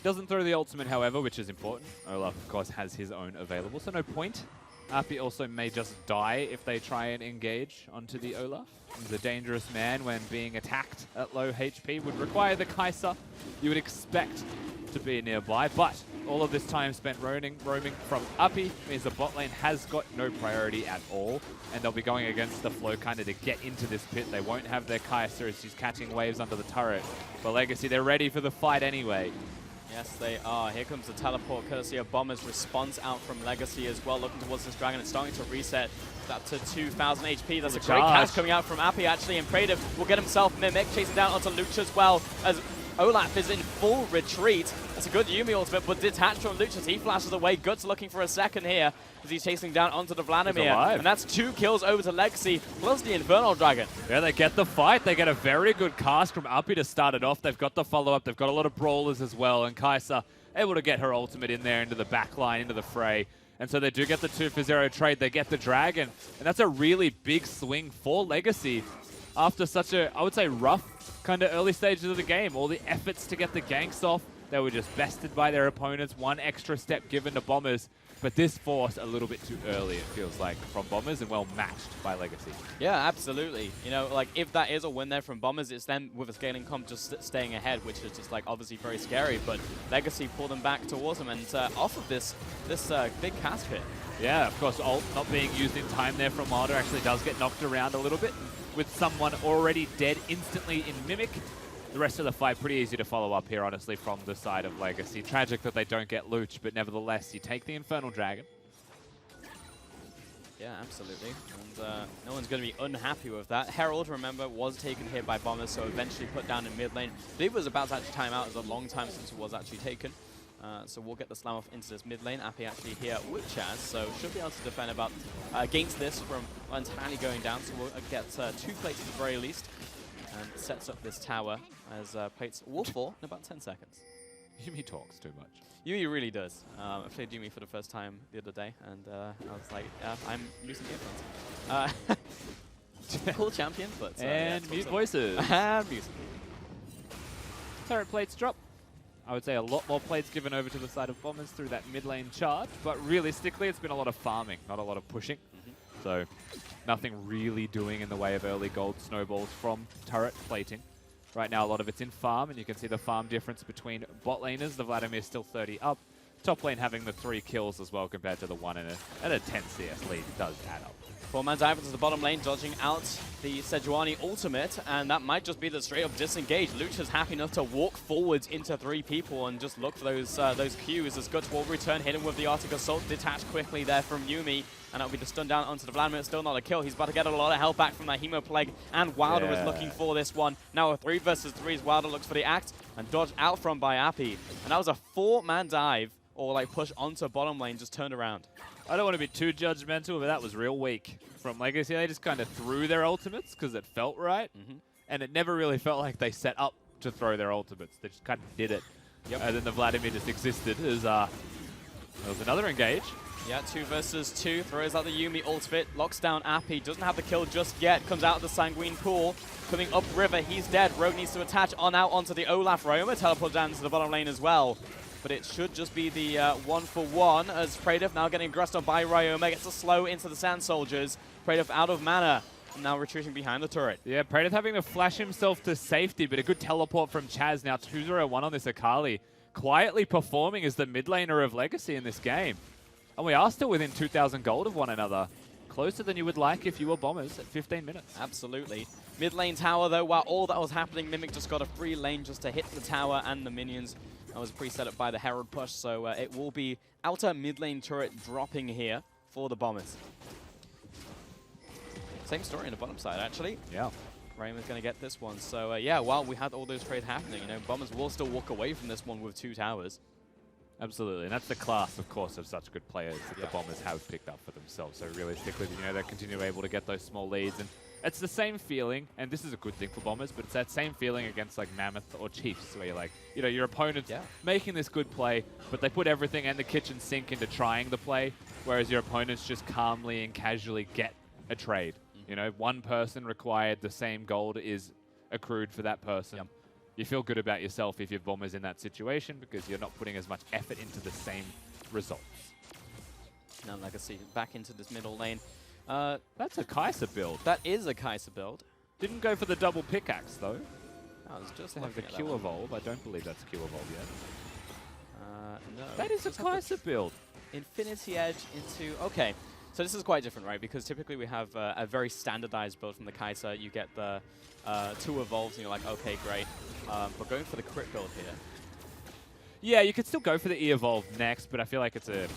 Doesn't throw the ultimate, however, which is important. Olaf, of course, has his own available, so no point. Appy also may just die if they try and engage onto the Olaf. He's a dangerous man when being attacked at low HP would require the Kai'Sa. You would expect to be nearby, but all of this time spent roaming from Appy means the bot lane has got no priority at all, and they'll be going against the flow kind of to get into this pit. They won't have their Kai'Sa as she's catching waves under the turret. But Legacy, they're ready for the fight anyway. Yes, they are. Here comes the teleport, courtesy of Bomber's response out from Legacy as well, looking towards this dragon. It's starting to reset that to 2,000 HP. That's a great cast coming out from Appy, actually, and Praetor will get himself Mimic, chasing down onto Lucha as well, as Olaf is in full retreat. That's a good Yuumi ultimate, but detached from Lucha as he flashes away. Guts looking for a second here as he's chasing down onto the Vladimir. And that's 2 kills over to Legacy, plus the Infernal Dragon. Yeah, they get the fight. They get a very good cast from Uppy to start it off. They've got the follow-up. They've got a lot of brawlers as well. And Kai'Sa able to get her ultimate in there into the back line, into the fray. And so they do get the 2-for-0 trade. They get the Dragon. And that's a really big swing for Legacy after such a, I would say, rough kind of early stages of the game. All the efforts to get the ganks off, they were just bested by their opponents. One extra step given to Bombers, but this forced a little bit too early, it feels like, from Bombers, and well matched by Legacy. Yeah, absolutely. You know, like, if that is a win there from Bombers, it's them with a scaling comp just staying ahead, which is just, like, obviously very scary, but Legacy pull them back towards them, and off of this big cast hit. Yeah, of course, ult not being used in time there from Marder actually does get knocked around a little bit, with someone already dead instantly in Mimic. The rest of the fight pretty easy to follow up here, honestly, from the side of Legacy. Tragic that they don't get Luch, but nevertheless, you take the Infernal Dragon. Yeah, absolutely. And no one's going to be unhappy with that. Herald, remember, was taken here by Bombers, so eventually put down in mid lane. I believe it was about to actually time out. It was a long time since it was actually taken. So we'll get the slam off into this mid lane. Appy actually here with Chaz, so should be able to defend about against this from entirely going down. So we'll get 2 plates at the very least. And sets up this tower as plates will fall in about 10 seconds. Yuumi talks too much. Yuumi really does. I played Yuumi for the first time the other day, and I was like, I'm losing earphones. Cool champion, but... and yeah, mute voices. And music. Turret plates drop. I would say a lot more plates given over to the side of Bombers through that mid lane charge, but realistically it's been a lot of farming, not a lot of pushing. So nothing really doing in the way of early gold snowballs from turret plating. Right now a lot of it's in farm, and you can see the farm difference between bot laners. The Vladimir still 30 up. Top lane having the 3 kills as well compared to the 1 and a 10 CS lead does add up. 4-man dive into the bottom lane, dodging out the Sejuani ultimate, and that might just be the straight-up disengage. Lucha's happy enough to walk forwards into 3 people and just look for those Qs as Guts will return, hit him with the Arctic Assault, detached quickly there from Yuumi, and that'll be the stun down onto the Vladimir. It's still not a kill. He's about to get a lot of health back from that Hemo Plague, and Wilder is looking for this one. Now a 3 versus 3 Wilder looks for the act, and dodged out from by Appy. And that was a 4-man dive, or like push onto bottom lane, just turned around. I don't want to be too judgmental, but that was real weak from Legacy. They just kind of threw their ultimates because it felt right, and it never really felt like they set up to throw their ultimates. They just kind of did it. And then the Vladimir just existed as there was another engage. Yeah, 2 versus 2, throws out the Yuumi ultimate, locks down Appy, doesn't have the kill just yet, comes out of the Sanguine pool, coming up river, he's dead. Rogue needs to attach on out onto the Olaf. Ryoma teleport down to the bottom lane as well. But it should just be the 1-for-1 as Praetor now getting aggressed on by Ryoma, gets a slow into the Sand Soldiers. Praetor out of mana, and now retreating behind the turret. Yeah, Praetor having to flash himself to safety, but a good teleport from Chaz. Now 2-0-1 on this Akali, quietly performing as the mid laner of Legacy in this game. And we are still within 2,000 gold of one another. Closer than you would like if you were Bombers at 15 minutes. Absolutely. Mid lane tower though, while all that was happening, Mimic just got a free lane just to hit the tower and the minions. That was pre-set up by the Herald push, so it will be outer mid lane turret dropping here for the Bombers. Same story on the bottom side, actually. Yeah. Rayman's going to get this one. So, yeah, while we had all those trades happening, you know, Bombers will still walk away from this one with 2 towers. Absolutely, and that's the class, of course, of such good players that the Bombers have picked up for themselves. So realistically, you know, they continue able to get those small leads, and it's the same feeling, and this is a good thing for Bombers, but it's that same feeling against like Mammoth or Chiefs, where you're like, you know, your opponent's making this good play, but they put everything and the kitchen sink into trying the play, whereas your opponents just calmly and casually get a trade. You know, one person required, the same gold is accrued for that person. You feel good about yourself if your Bombers in that situation because you're not putting as much effort into the same results. Now Legacy back into this middle lane. That's a Kai'Sa build. That is a Kai'Sa build. Didn't go for the double pickaxe though. I was just They have the Q evolve. I don't believe that's Q evolve yet. No. That is a Kai'Sa build. Infinity Edge into... Okay. So this is quite different, right? Because typically we have a very standardized build from the Kai'Sa. You get the 2 evolves and you're like, okay, great. But going for the crit build here. Yeah, you could still go for the E-Evolve next, but I feel like it's a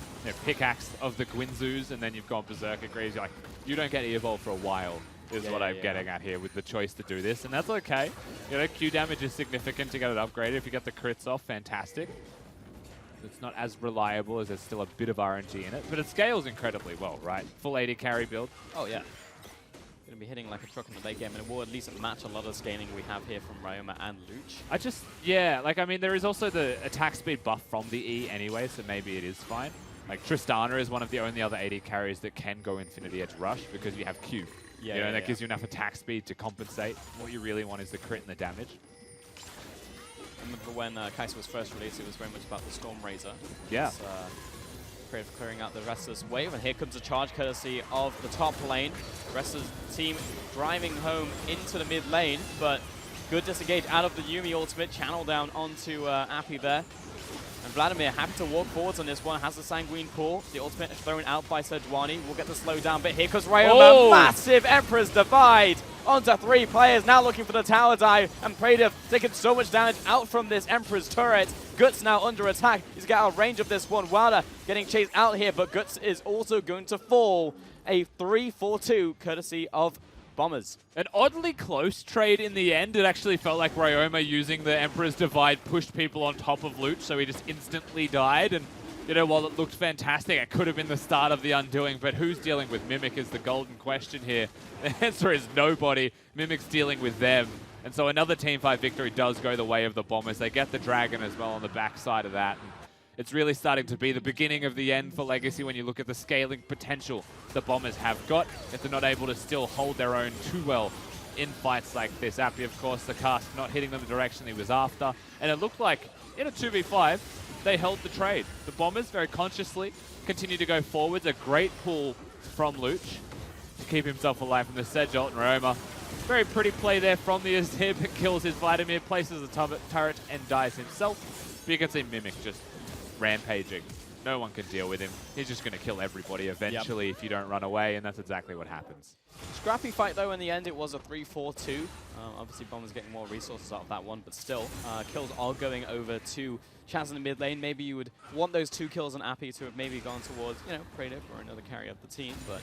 pickaxe of the Gwinzoos, and then you've gone Berserker Greaves. You're like, you don't get E-Evolve for a while, is what I'm getting at here with the choice to do this, and that's okay. You know, Q damage is significant to get it upgraded. If you get the crits off, fantastic. It's not as reliable as there's still a bit of RNG in it, but it scales incredibly well, right? Full 80 carry build. Oh, yeah. Going to be hitting like a truck in the late game, and it will at least match a lot of scaling we have here from Ryoma and Luch. I mean, there is also the attack speed buff from the E anyway, so maybe it is fine. Like, Tristana is one of the only other 80 carries that can go Infinity Edge Rush because you have Q. That gives you enough attack speed to compensate. What you really want is the crit and the damage. I remember when Kai'Sa was first released, it was very much about the Storm Razor. Yeah. Clearing out the rest of this wave, and here comes a charge courtesy of the top lane. The rest of the team driving home into the mid lane, but good disengage out of the Yuumi ultimate, channel down onto Appy there. And Vladimir happy to walk forwards on this one, has the Sanguine Core. The ultimate thrown out by Sejuani. We'll get the slowdown, but here comes Ryoma. Massive Emperor's Divide onto 3 players, now looking for the tower dive, and Pradev taking so much damage out from this Emperor's turret. Guts now under attack. He's got out of range of this one. Wilder getting chased out here, but Guts is also going to fall. A 3-4-2 courtesy of Bombers. An oddly close trade in the end. It actually felt like Ryoma using the Emperor's Divide pushed people on top of Luch, so he just instantly died. And, you know, while it looked fantastic, it could have been the start of the undoing. But who's dealing with Mimic is the golden question here. The answer is nobody. Mimic's dealing with them. And so another Team 5 victory does go the way of the Bombers. They get the Dragon as well on the backside of that. And it's really starting to be the beginning of the end for Legacy when you look at the scaling potential the Bombers have got, if they're not able to still hold their own too well in fights like this. Appy, of course, the cast not hitting them the direction he was after. And it looked like in a 2v5, they held the trade. The Bombers very consciously continue to go forwards. A great pull from Luch to keep himself alive from the Sedge ult, and Ryoma. Very pretty play there from the Azir, but kills his Vladimir, places the turret, and dies himself. But you can see Mimic just rampaging. No one can deal with him. He's just going to kill everybody eventually if you don't run away, and that's exactly what happens. Scrappy fight, though. In the end, it was a 3-4-2. Obviously, Bombers getting more resources out of that one, but still, kills are going over to Chaz in the mid lane. Maybe you would want those 2 kills on Appy to have maybe gone towards, you know, Pradev or another carry of the team, but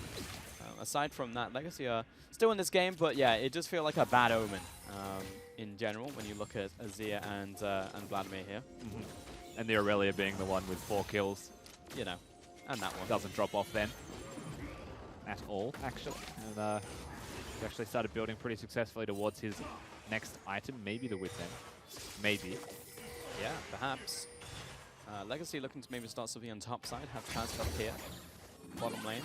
aside from that, Legacy are still in this game, but yeah, it does feel like a bad omen in general when you look at Azir and Vladimir here. And the Aurelia being the one with 4 kills. You know, and that one. Doesn't drop off then. At all, actually. And he actually started building pretty successfully towards his next item. Maybe the Wit's End. Maybe. Yeah, perhaps. Legacy looking to maybe start something on top side. Have Chaz up here. Bottom lane.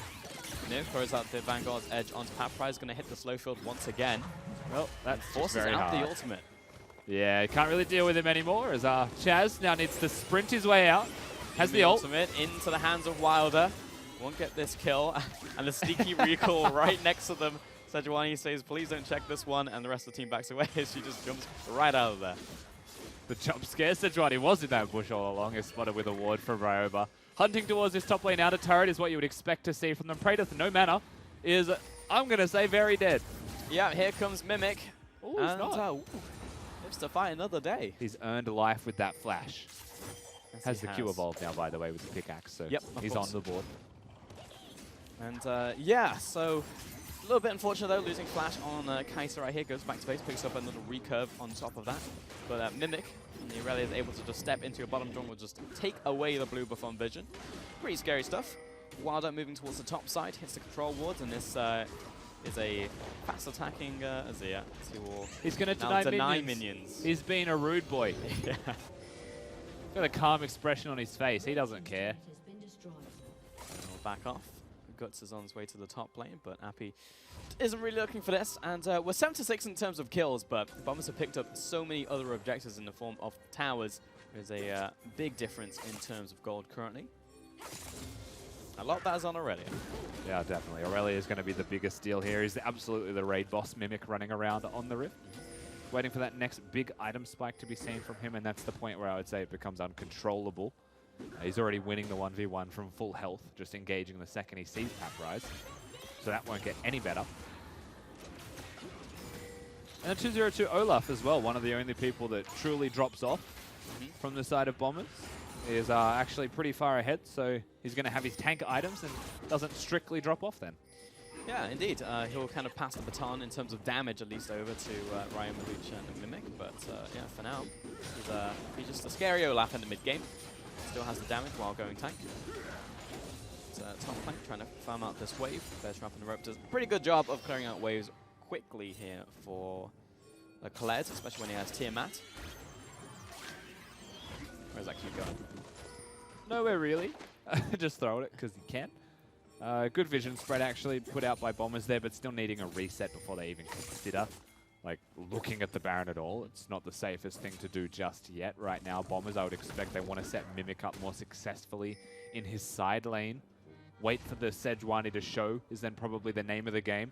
Niv throws out the Vanguard's edge onto Paprize. Going to hit the slow field once again. Well, that forces very out hard. the ultimate. Yeah, can't really deal with him anymore as Chaz now needs to sprint his way out. Has the ult. Ultimate into the hands of Wilder. Won't get this kill. And the sneaky recall right next to them. Sejuani says, please don't check this one. And the rest of the team backs away as she just jumps right out of there. The jump scare. Sejuani was in that bush all along. Is spotted with a ward from Ryoma. Hunting towards this top lane outer turret is what you would expect to see from them. Praetor, no mana, is, I'm going to say, very dead. Yeah, here comes Mimic. Ooh, he's not. Lives to fight another day. He's earned life with that flash. Yes, Has the Q evolved now, by the way, with the pickaxe, so he's on the board. And yeah, so a little bit unfortunate though, losing flash on Kai'Sa right here. Goes back to base, picks up another recurve on top of that. But Mimic, and the Aurelia is able to just step into your bottom jungle, just take away the blue buff on Vision. Pretty scary stuff. Wilder moving towards the top side, hits the control wards, and this is a fast attacking Azir. He's going to deny minions. He's been a rude boy. Yeah. Got a calm expression on his face. He doesn't care. We'll back off. Guts is on his way to the top lane, but Appy isn't really looking for this. And we're 7-6 in terms of kills, but Bombers have picked up so many other objectives in the form of towers. There's a big difference in terms of gold currently. A lot of that is on Aurelia. Yeah, definitely. Aurelia is going to be the biggest deal here. He's absolutely the raid boss Mimic running around on the Rift. Waiting for that next big item spike to be seen from him, and that's the point where I would say it becomes uncontrollable. He's already winning the 1v1 from full health, just engaging the second he sees Paprize. So that won't get any better. And a 2-0-2 Olaf as well, one of the only people that truly drops off from the side of Bombers. He is actually pretty far ahead, so he's going to have his tank items and doesn't strictly drop off then. Yeah, indeed. He'll kind of pass the baton in terms of damage, at least over to Ryan Maluch and Mimic. But yeah, for now, he's just a scary Olaf in the mid game. Still has the damage while going tank. It's top flank trying to farm out this wave. Bear Trap and the Rope does a pretty good job of clearing out waves quickly here for the Kled, especially when he has Tiamat. Where's that Q going? Nowhere really. Just throw it because you can. Good vision spread actually put out by Bombers there, but still needing a reset before they even consider like looking at the Baron at all. It's not the safest thing to do just yet. Right now, Bombers, I would expect they want to set Mimic up more successfully in his side lane. Wait for the Sejuani to show is then probably the name of the game.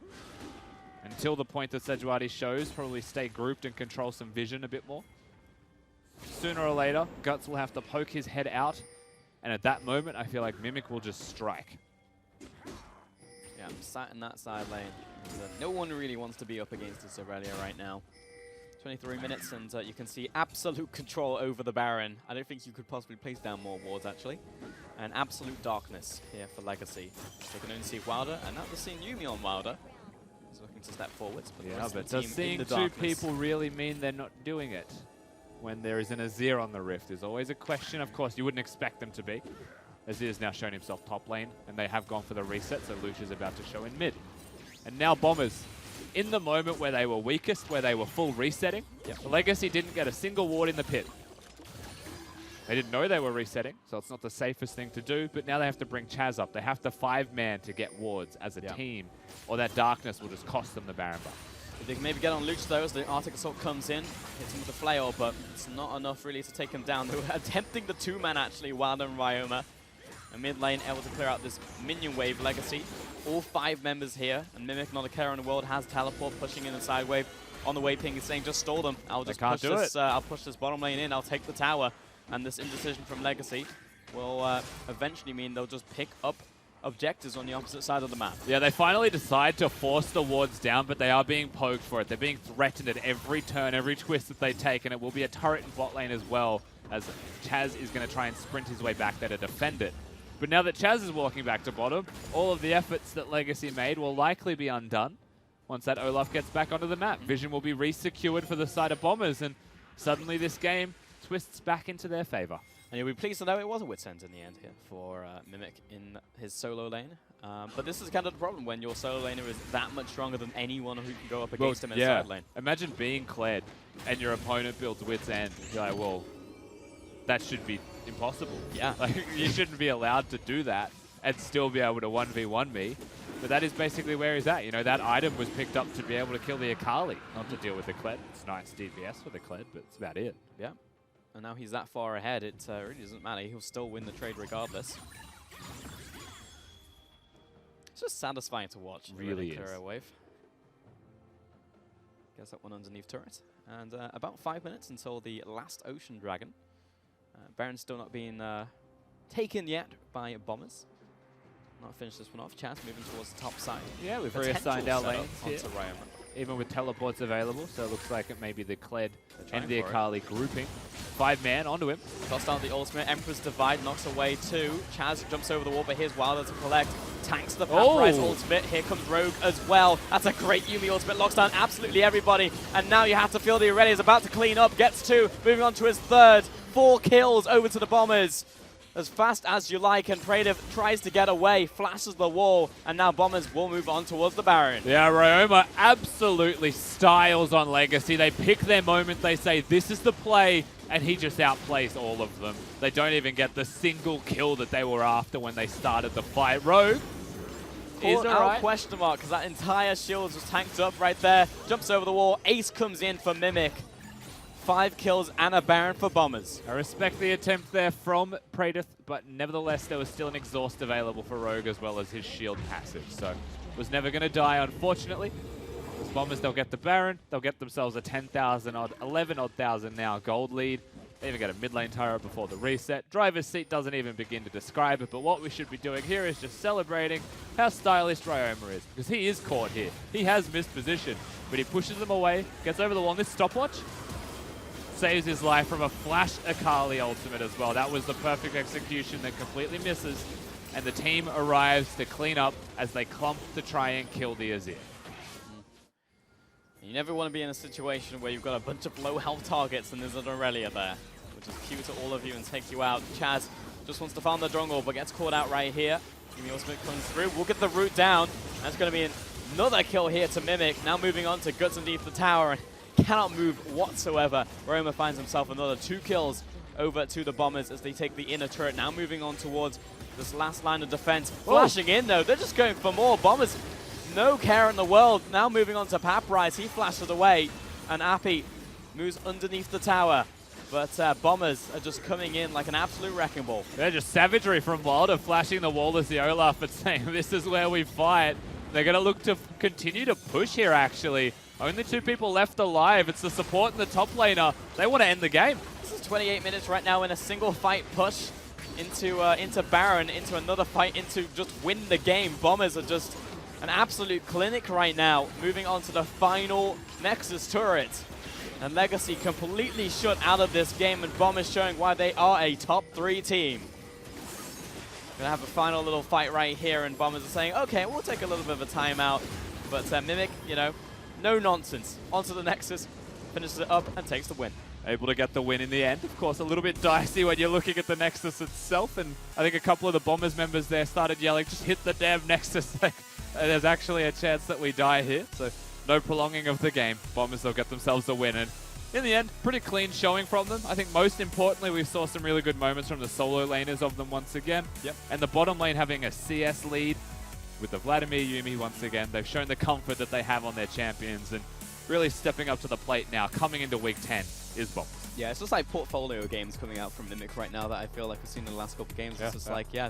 Until the point that Sejuani shows, probably stay grouped and control some vision a bit more. Sooner or later, Guts will have to poke his head out, and at that moment, I feel like Mimic will just strike. Yeah, I'm sat in that side lane. No one really wants to be up against this Aurelia right now. 23 minutes, and you can see absolute control over the Baron. I don't think you could possibly place down more wards, actually. And absolute darkness here for Legacy. They can only see Wilder, and now they're seeing Yuumi on Wilder. He's looking to step forwards. But Yeah, but does seeing two people really mean they're not doing it? When there is an Azir on the Rift is always a question. Of course, you wouldn't expect them to be. Azir's now shown himself top lane, and they have gone for the reset, so Lush is about to show in mid. And now Bombers, in the moment where they were weakest, where they were full resetting, Legacy didn't get a single ward in the pit. They didn't know they were resetting, so it's not the safest thing to do, but now they have to bring Chaz up. They have to 5-man to get wards as a team, or that darkness will just cost them the Baron buff. They can maybe get on Luch though as the Arctic Assault comes in, hits him with the flail, but it's not enough really to take him down. They were attempting the 2-man actually, Wilder and Ryoma. And mid lane able to clear out this minion wave Legacy. All 5 members here, and Mimic, not a care in the world, has teleport pushing in the side wave. On the way ping is saying, just stall them. I'll just push this. I'll push this bottom lane in. I'll take the tower. And this indecision from Legacy will eventually mean they'll just pick up objectives on the opposite side of the map. Yeah, they finally decide to force the wards down, but they are being poked for it. They're being threatened at every turn, every twist that they take, and it will be a turret in bot lane as well, as Chaz is going to try and sprint his way back there to defend it. But now that Chaz is walking back to bottom, all of the efforts that Legacy made will likely be undone once that Olaf gets back onto the map. Vision will be re-secured for the side of Bombers, and suddenly this game twists back into their favor. And you'll be pleased to know it was a Wit's End in the end here for Mimic in his solo lane. But this is kind of the problem when your solo laner is that much stronger than anyone who can go up against him in the side lane. Imagine being Kled and your opponent builds Wit's End. You're like, well, that should be impossible. Yeah. Like, you shouldn't be allowed to do that and still be able to 1v1 me. But that is basically where he's at. You know, that item was picked up to be able to kill the Akali, not to deal with the Kled. It's nice DPS for the Kled, but it's about it. Yeah. And now he's that far ahead, it really doesn't matter. He'll still win the trade regardless. It's just satisfying to watch. Really clear is. a wave. Gets that one underneath turret. And about 5 minutes until the last Ocean Dragon. Baron's still not being taken yet by Bombers. Not finished this one off. Chaz moving towards the top side. Yeah, we've Potential reassigned our setup lanes here, onto Ryoma. even with teleports available, so it looks like it may be the Kled trying and the for it. Akali grouping. 5-man onto him. Lost out the ultimate. Emperor's Divide knocks away 2. Chaz jumps over the wall, but here's Wilder to collect. Tanks the Pathrise ultimate. Here comes Rogue as well. That's a great Yuumi ultimate. Locks down absolutely everybody. And now you have to feel the Aurelia is about to clean up. Gets 2. Moving on to his 3rd. 4 kills over to the Bombers. As fast as you like, and Praetor tries to get away, flashes the wall, and now Bombers will move on towards the Baron. Yeah, Ryoma absolutely styles on Legacy. They pick their moment, they say this is the play, and he just outplays all of them. They don't even get the single kill that they were after when they started the fight. Rogue is alright. Question mark, because that entire shield was tanked up right there. Jumps over the wall. Ace comes in for Mimic. 5 kills and a Baron for Bombers. I respect the attempt there from Praetor, but nevertheless there was still an exhaust available for Rogue as well as his shield passive, so was never going to die unfortunately. As Bombers, they'll get the Baron, they'll get themselves a 10,000 odd, 11 odd thousand now gold lead. They even get a mid lane turret before the reset. Driver's seat doesn't even begin to describe it, but what we should be doing here is just celebrating how stylish Ryoma is, because he is caught here. He has missed position, but he pushes them away, gets over the wall. And this stopwatch, saves his life from a Flash Akali ultimate as well. That was the perfect execution that completely misses, and the team arrives to clean up as they clump to try and kill the Azir. You never want to be in a situation where you've got a bunch of low health targets and there's an Aurelia there, which is cute to all of you and take you out. Chaz just wants to farm the jungle, but gets caught out right here. Jimmy Ultimate comes through. We'll get the root down. That's going to be another kill here to Mimic. Now moving on to Guts underneath the tower and cannot move whatsoever. Roma finds himself another 2 kills over to the Bombers as they take the inner turret. Now moving on towards this last line of defense. Flashing in though. They're just going for more. Bombers, no care in the world. Now moving on to Paprise. He flashed it away. And Appy moves underneath the tower. But Bombers are just coming in like an absolute wrecking ball. They're just savagery from Wilder, flashing the wall as the Olaf, but saying this is where we fight. They're going to look to continue to push here, actually. Only 2 people left alive. It's the support and the top laner. They want to end the game. This is 28 minutes right now in a single fight push into Baron, into another fight, into just win the game. Bombers are just an absolute clinic right now. Moving on to the final Nexus turret. And Legacy completely shut out of this game, and Bombers showing why they are a top 3 team. Gonna have a final little fight right here, and Bombers are saying, okay, we'll take a little bit of a timeout. But Mimic, you know, no nonsense. Onto the Nexus, finishes it up, and takes the win. Able to get the win in the end. Of course, a little bit dicey when you're looking at the Nexus itself, and I think a couple of the Bombers members there started yelling, just hit the damn Nexus. There's actually a chance that we die here, so no prolonging of the game. Bombers will get themselves a win, and in the end, pretty clean showing from them. I think most importantly, we saw some really good moments from the solo laners of them once again. Yep. And the bottom lane having a CS lead with the Vladimir Yumi once again. They've shown the comfort that they have on their champions, and really stepping up to the plate now, coming into week 10, is Bombers. Yeah, it's just like portfolio games coming out from Mimic right now that I feel like I've seen in the last couple of games. It's just like, yeah,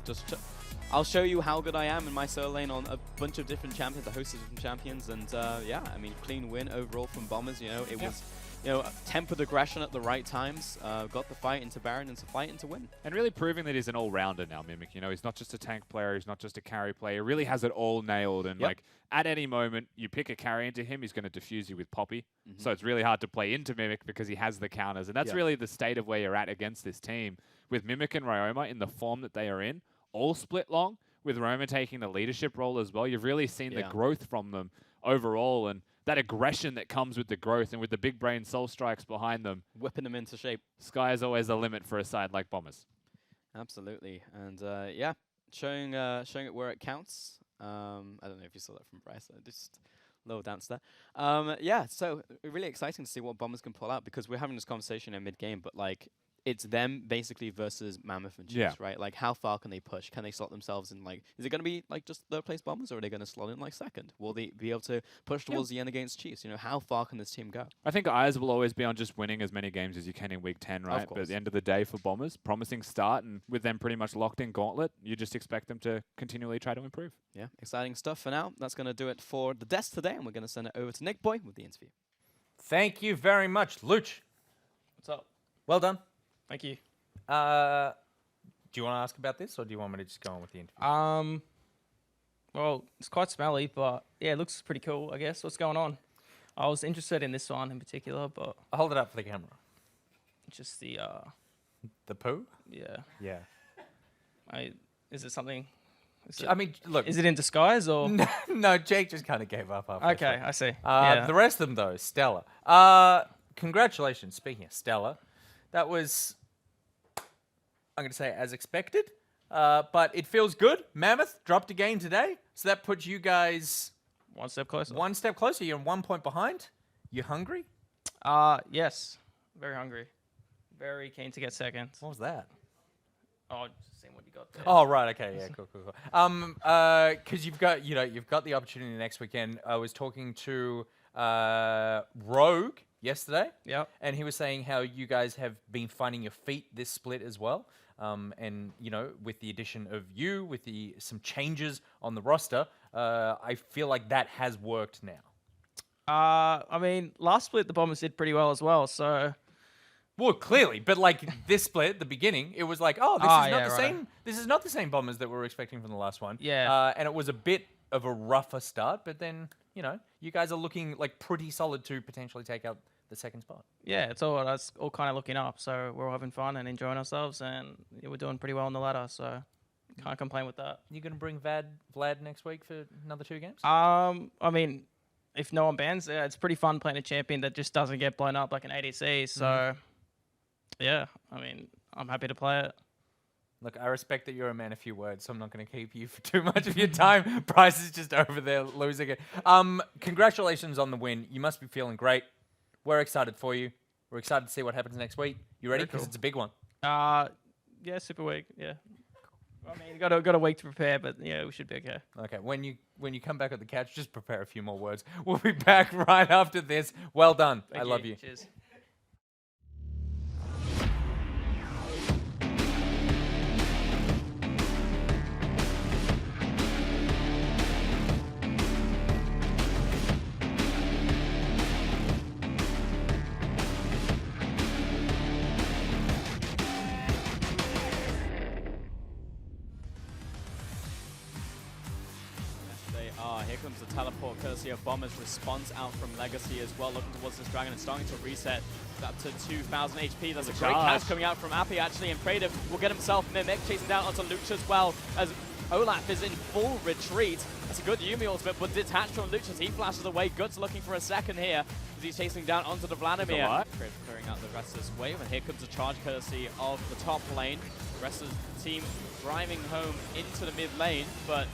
I'll show you how good I am in my solo lane on a bunch of different champions, a host of different champions, and yeah, I mean, clean win overall from Bombers. You know, it was, you know, tempered aggression at the right times, got the fight into Baron and to fight and to win. And really proving that he's an all-rounder now, Mimic. You know, he's not just a tank player, he's not just a carry player, he really has it all nailed, and like, at any moment, you pick a carry into him, he's going to diffuse you with Poppy. So it's really hard to play into Mimic because he has the counters, and that's really the state of where you're at against this team. With Mimic and Ryoma in the form that they are in, all split long, with Roma taking the leadership role as well, you've really seen the growth from them overall, and that aggression that comes with the growth, and with the big brain soul strikes behind them. Whipping them into shape. Sky is always the limit for a side like Bombers. Absolutely. And yeah, showing it where it counts. I don't know if you saw that from Bryce. Just a little dance there. Yeah, so really exciting to see what Bombers can pull out, because we're having this conversation in mid-game, but like, it's them basically versus Mammoth and Chiefs, right? Like, how far can they push? Can they slot themselves in? Like, is it going to be like just third place Bombers, or are they going to slot in like second? Will they be able to push towards the end against Chiefs? You know, how far can this team go? I think eyes will always be on just winning as many games as you can in week 10, right? But at the end of the day for Bombers, promising start, and with them pretty much locked in gauntlet, you just expect them to continually try to improve. Yeah, exciting stuff for now. That's going to do it for the desk today, and we're going to send it over to Nick Boy with the interview. Thank you very much, Luch. What's up? Well done. Thank you. Do you want to ask about this, or do you want me to just go on with the interview? Well, it's quite smelly, but yeah, it looks pretty cool, I guess. What's going on? I was interested in this one in particular, but I'll hold it up for the camera. just the The poo? yeah. Yeah. Is it something? I mean, look. Is it in disguise or? No, Jake just kind of gave up after. Okay, I see. Yeah. The rest of them, though, stellar. Congratulations. Speaking of stellar, that was, I'm going to say, as expected. But it feels good. Mammoth dropped a game today, so that puts you guys One step closer. one step closer. You're 1 point behind. You hungry? Yes. Very hungry. Very keen to get second. What was that? Oh, just seeing what you got there. Oh, right. Okay. Yeah. Cool. Because you've got the opportunity next weekend. I was talking to Rogue yesterday. Yep. And he was saying how you guys have been finding your feet this split as well. And you know, with the addition of you, with some changes on the roster, I feel like that has worked now. I mean, last split the Bombers did pretty well as well. So. Well, clearly, but like this split at the beginning, it was like, oh, this is not the right. same. This is not the same Bombers that we were expecting from the last one. Yeah. And it was a bit of a rougher start, but then you know, you guys are looking like pretty solid to potentially take out the second spot. Yeah, it's all kind of looking up. So we're all having fun and enjoying ourselves, and we're doing pretty well on the ladder. So can't complain with that. You gonna bring Vlad next week for another 2 games? I mean, if no one bans, yeah, it's pretty fun playing a champion that just doesn't get blown up like an ADC. So yeah, I mean, I'm happy to play it. Look, I respect that you're a man of few words, so I'm not going to keep you for too much of your time. Bryce is just over there losing it. Congratulations on the win. You must be feeling great. We're excited for you. We're excited to see what happens next week. You ready? Because it's a big one. Yeah, Super Week. Yeah. I mean, got a week to prepare, but yeah, we should be okay. Okay, when you come back on the couch, just prepare a few more words. We'll be back right after this. Well done. I love you. Cheers. Here comes the teleport courtesy of Bomber's response out from Legacy as well, looking towards this dragon and starting to reset up to 2,000 HP. There's a great catch coming out from Appy actually, and Praetor will get himself Mimic, chasing down onto Lucha as well, as Olaf is in full retreat. That's a good Yuumi ultimate, but detached from Lucha as he flashes away. Guts looking for a second here as he's chasing down onto the Vladimir. Clearing out the rest of this wave, and here comes a charge courtesy of the top lane. The rest of the team driving home into the mid lane, but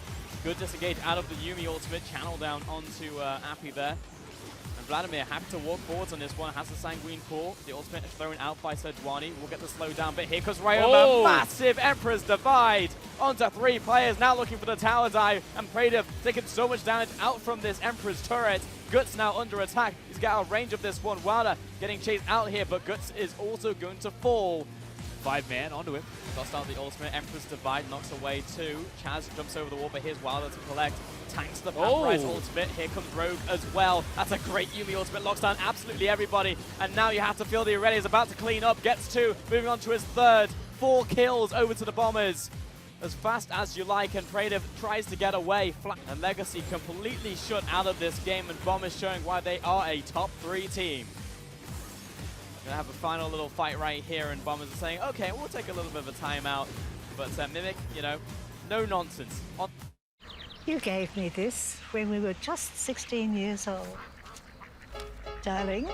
good disengage out of the Yuumi ultimate, channel down onto Appy there. And Vladimir happy to walk forwards on this one, has the Sanguine Core. The ultimate is thrown out by Sejuani. We'll get the slow down, but here comes Ryoma. Massive Emperor's Divide onto 3 players, now looking for the tower dive. And Praetor taking so much damage out from this Emperor's turret. Guts now under attack. He's got out of range of this one. Wilder getting chased out here, but Guts is also going to fall. 5-man onto him. Lost out the ultimate. Emperor's Divide knocks away 2. Chaz jumps over the wall, but here's Wilder to collect. Tanks the Pathrise ultimate. Here comes Rogue as well. That's a great Yuumi ultimate. Locks down absolutely everybody. And now you have to feel the Aurelia is about to clean up. Gets 2. Moving on to his 3rd. 4 kills over to the Bombers. As fast as you like, and Praetor tries to get away. And Legacy completely shut out of this game, and Bombers showing why they are a top 3 team. Gonna have a final little fight right here, and Bombers are saying, okay, we'll take a little bit of a timeout. But Mimic, you know, no nonsense. You gave me this when we were just 16 years old. Darling,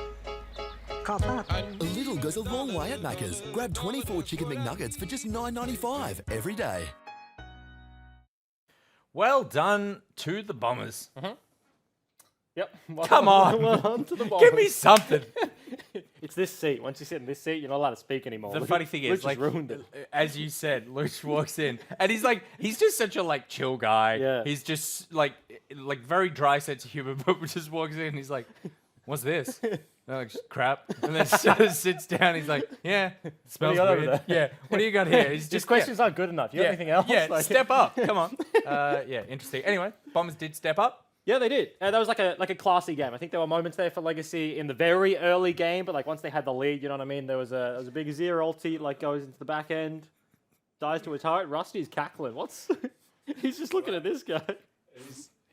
cop up. A little goes a long way at Macca's. Grab 24 Chicken McNuggets for just $9.95 every day. Well done to the Bombers. Yep. Come on. Well on to the Bombers. Give me something. It's this seat. Once you sit in this seat, you're not allowed to speak anymore. The funny thing is, Luch like, ruined it. as you said, Luch walks in, and he's just such a like chill guy. Yeah. He's just like very dry sense of humor, but just walks in and he's like, "What's this?" And I'm like, "Crap," and then just sits down. He's like, "Yeah, it smells got over weird. there? Yeah, what do you got here?" He's These just questions aren't good enough. You got anything else? Yeah, Like- step up. Come on. Yeah, interesting. Anyway, Bombers did step up. Yeah, they did. That was like a classy game. I think there were moments there for Legacy in the very early game, but like once they had the lead, you know what I mean? There was a big Azir ulti, like goes into the back end, dies to a turret. Rusty's cackling. He's just looking at this guy.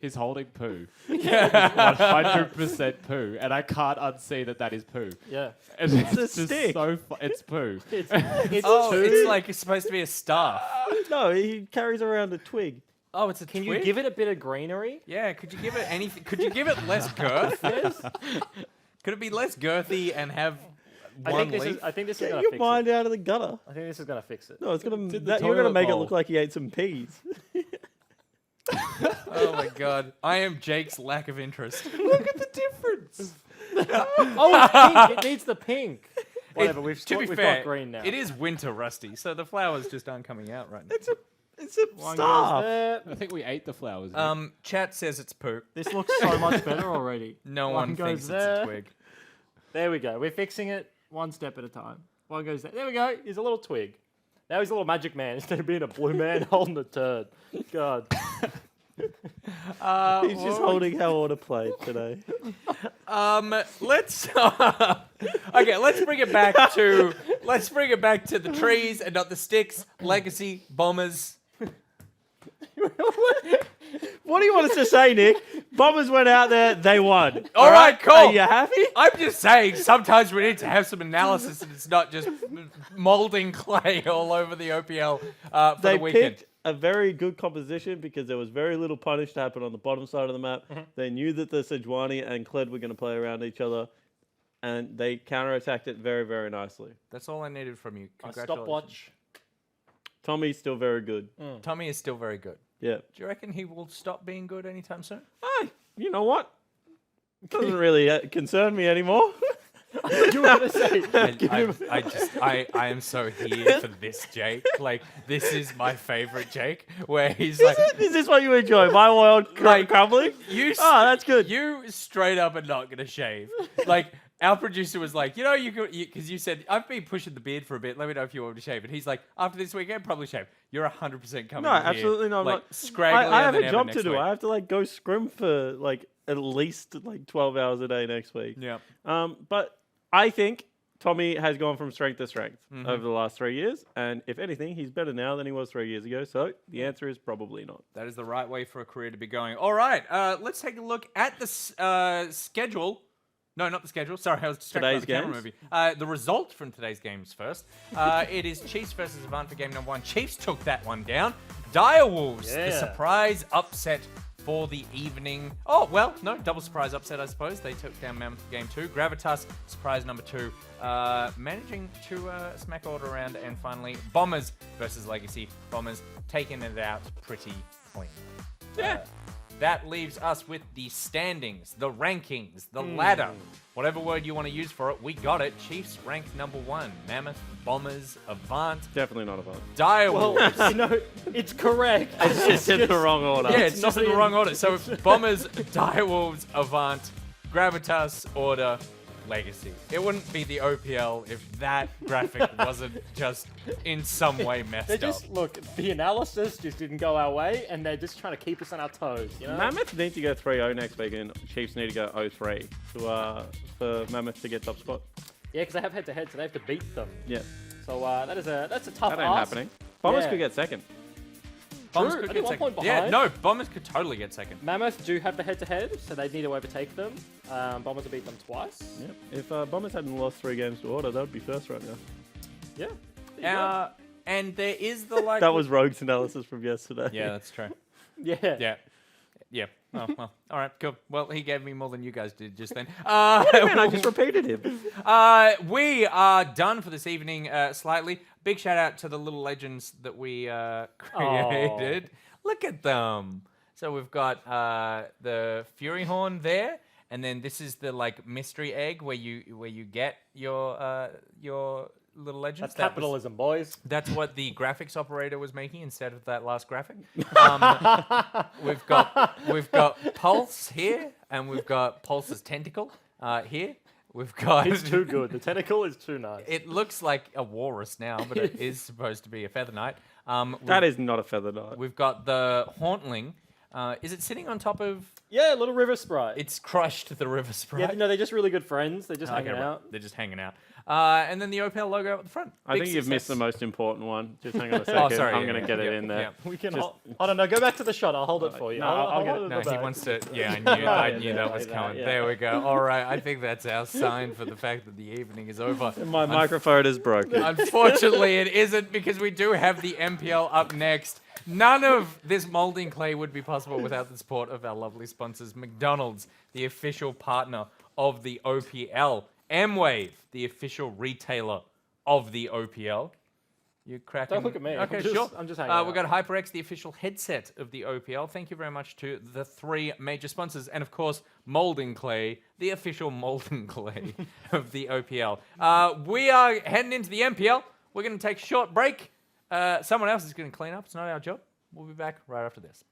He's holding poo. 100% poo, and I can't unsee that is poo. Yeah. And it's a just stick. it's poo. It's It's like it's supposed to be a staff. No, he carries around a twig. Oh, it's a Can twig? you give it a bit of greenery? Yeah, could you give it anything? Could you give it less girth? Could it be less girthy and have one leaf? I think this is Get gonna your fix mind it. out of the gutter. I think this is gonna fix it. No, it's gonna. the You're gonna toilet make it bowl. look like he ate some peas. Oh my god. I am Jake's lack of interest. Look at the difference. Oh, it's pink. It needs the pink. Whatever. We've To be got fair, green now. it is winter, Rusty, so the flowers just aren't coming out right now. It's a One goes staff. there. I think we ate the flowers. Chat says it's poo. This looks so much better already. No One one goes thinks it's there. a twig. There we go. We're fixing it one step at a time. One goes there. There we go. He's a little twig. Now he's a little magic man instead of being a blue man holding a turd. God. He's just holding how order played today. Let's okay. Let's bring it back to the trees and not the sticks. Legacy Bombers. What do you want us to say, Nick? Bombers went out there, they won. All right, cool. Are you happy? I'm just saying, sometimes we need to have some analysis, and it's not just molding clay all over the OPL for They the weekend. picked a very good composition because there was very little punish to happen on the bottom side of the map. They knew that the Sejuani and Kled were going to play around each other, and they counterattacked it very, very nicely. That's all I needed from you. A Congratulations. stopwatch. Tommy's still very good. Tommy is still very good. Yeah. Do you reckon he will stop being good anytime soon? Hey, you know what? Doesn't really concern me anymore. You were going to say. I am so here for this Jake. Like, this is my favorite Jake, where he's like, Is this what you enjoy? My world crumbling? That's good. You straight up are not gonna shave. Like, our producer was like, because you said, I've been pushing the beard for a bit. Let me know if you want me to shave. And he's like, after this weekend, probably shave. You're 100% coming. No, in here, absolutely not. Like, I have a scragglier job than to ever do. next I have to go scrim for at least 12 hours a day next week. week. Yeah. But I think Tommy has gone from strength to strength over the last 3 years. And if anything, he's better now than he was 3 years ago. So the answer is probably not. That is the right way for a career to be going. All right, let's take a look at the schedule. No, not the schedule. Sorry, I was distracted by the camera movie. The result from today's games first. It is Chiefs versus Avant for game number 1. Chiefs took that one down. Direwolves, the surprise upset for the evening. Oh, well, no, double surprise upset, I suppose. They took down Mammoth for game 2. Gravitas, surprise number 2, managing to smack order around. And finally, Bombers versus Legacy. Bombers taking it out pretty clean. Yeah. That leaves us with the standings, the rankings, the ladder. Whatever word you want to use for it, we got it. Chiefs ranked number 1. Mammoth, Bombers, Avant. Definitely not Avant. Direwolves. Well, it's correct. It's just in the wrong order. Yeah, it's just in the wrong order. So it's Bombers, Direwolves, Avant, Gravitas, Order, Legacy. It wouldn't be the OPL if that graphic wasn't just in some way messed up. Look, the analysis just didn't go our way, and they're just trying to keep us on our toes. You know? Mammoth need to go 3-0 next week, and Chiefs need to go 0-3 for Mammoth to get top spot. Yeah, because they have head-to-head, so they have to beat them. Yeah. So that's a tough That ain't ask. happening. Bombers Yeah. could get second. Bombers True, could only get 1 second. point Yeah, behind. no, Bombers could totally get second. Mammoth do have the head-to-head, so they need to overtake them. Bombers will beat them twice. Yep. If Bombers hadn't lost 3 games to Order, that would be first right now. Yeah. There you go. And there is the like. That was Rogue's analysis from yesterday. Yeah, that's true. Yeah. Yeah. Oh, well. All right, cool. Well, he gave me more than you guys did just then. Man, I just repeated him. We are done for this evening slightly. Big shout out to the little legends that we created. Look at them. So we've got the Fury Horn there, and then this is the like mystery egg where you get your little legends. That's capitalism, boys. That's what the graphics operator was making instead of that last graphic. We've got Pulse here, and we've got Pulse's tentacle here. We've got. It's too good. The tentacle is too nice. It looks like a walrus now, but it is supposed to be a feather knight. That is not a feather knight. We've got the Hauntling. Is it sitting on top of? Yeah, little river sprite. It's crushed the river sprite. Yeah, no, they're just really good friends. They're just hanging Okay, right. out. They're just hanging out. And then the OPL logo at the front. I Big think you've missed the success. most important one. Just hang on a second. sorry, I'm yeah, going to get it yeah, in there. yeah. We can. Just- I don't know. Go back to the shot. I'll hold it for you. No, I'll get hold it. in No, the he back. wants to. Yeah, I knew Yeah, that was yeah. coming. There we go. All right, I think that's our sign for the fact that the evening is over. My microphone is broken. Unfortunately, it isn't because we do have the MPL up next. None of this molding clay would be possible without the support of our lovely sponsors, McDonald's, the official partner of the OPL, Amwave, the official retailer of the OPL. You're cracking. Don't look at me. Okay, I'm just- sure. I'm just hanging out. We've got HyperX, the official headset of the OPL. Thank you very much to the 3 major sponsors. And, of course, Molding Clay, the official molding clay of the OPL. We are heading into the MPL. We're going to take a short break. Someone else is going to clean up. It's not our job. We'll be back right after this.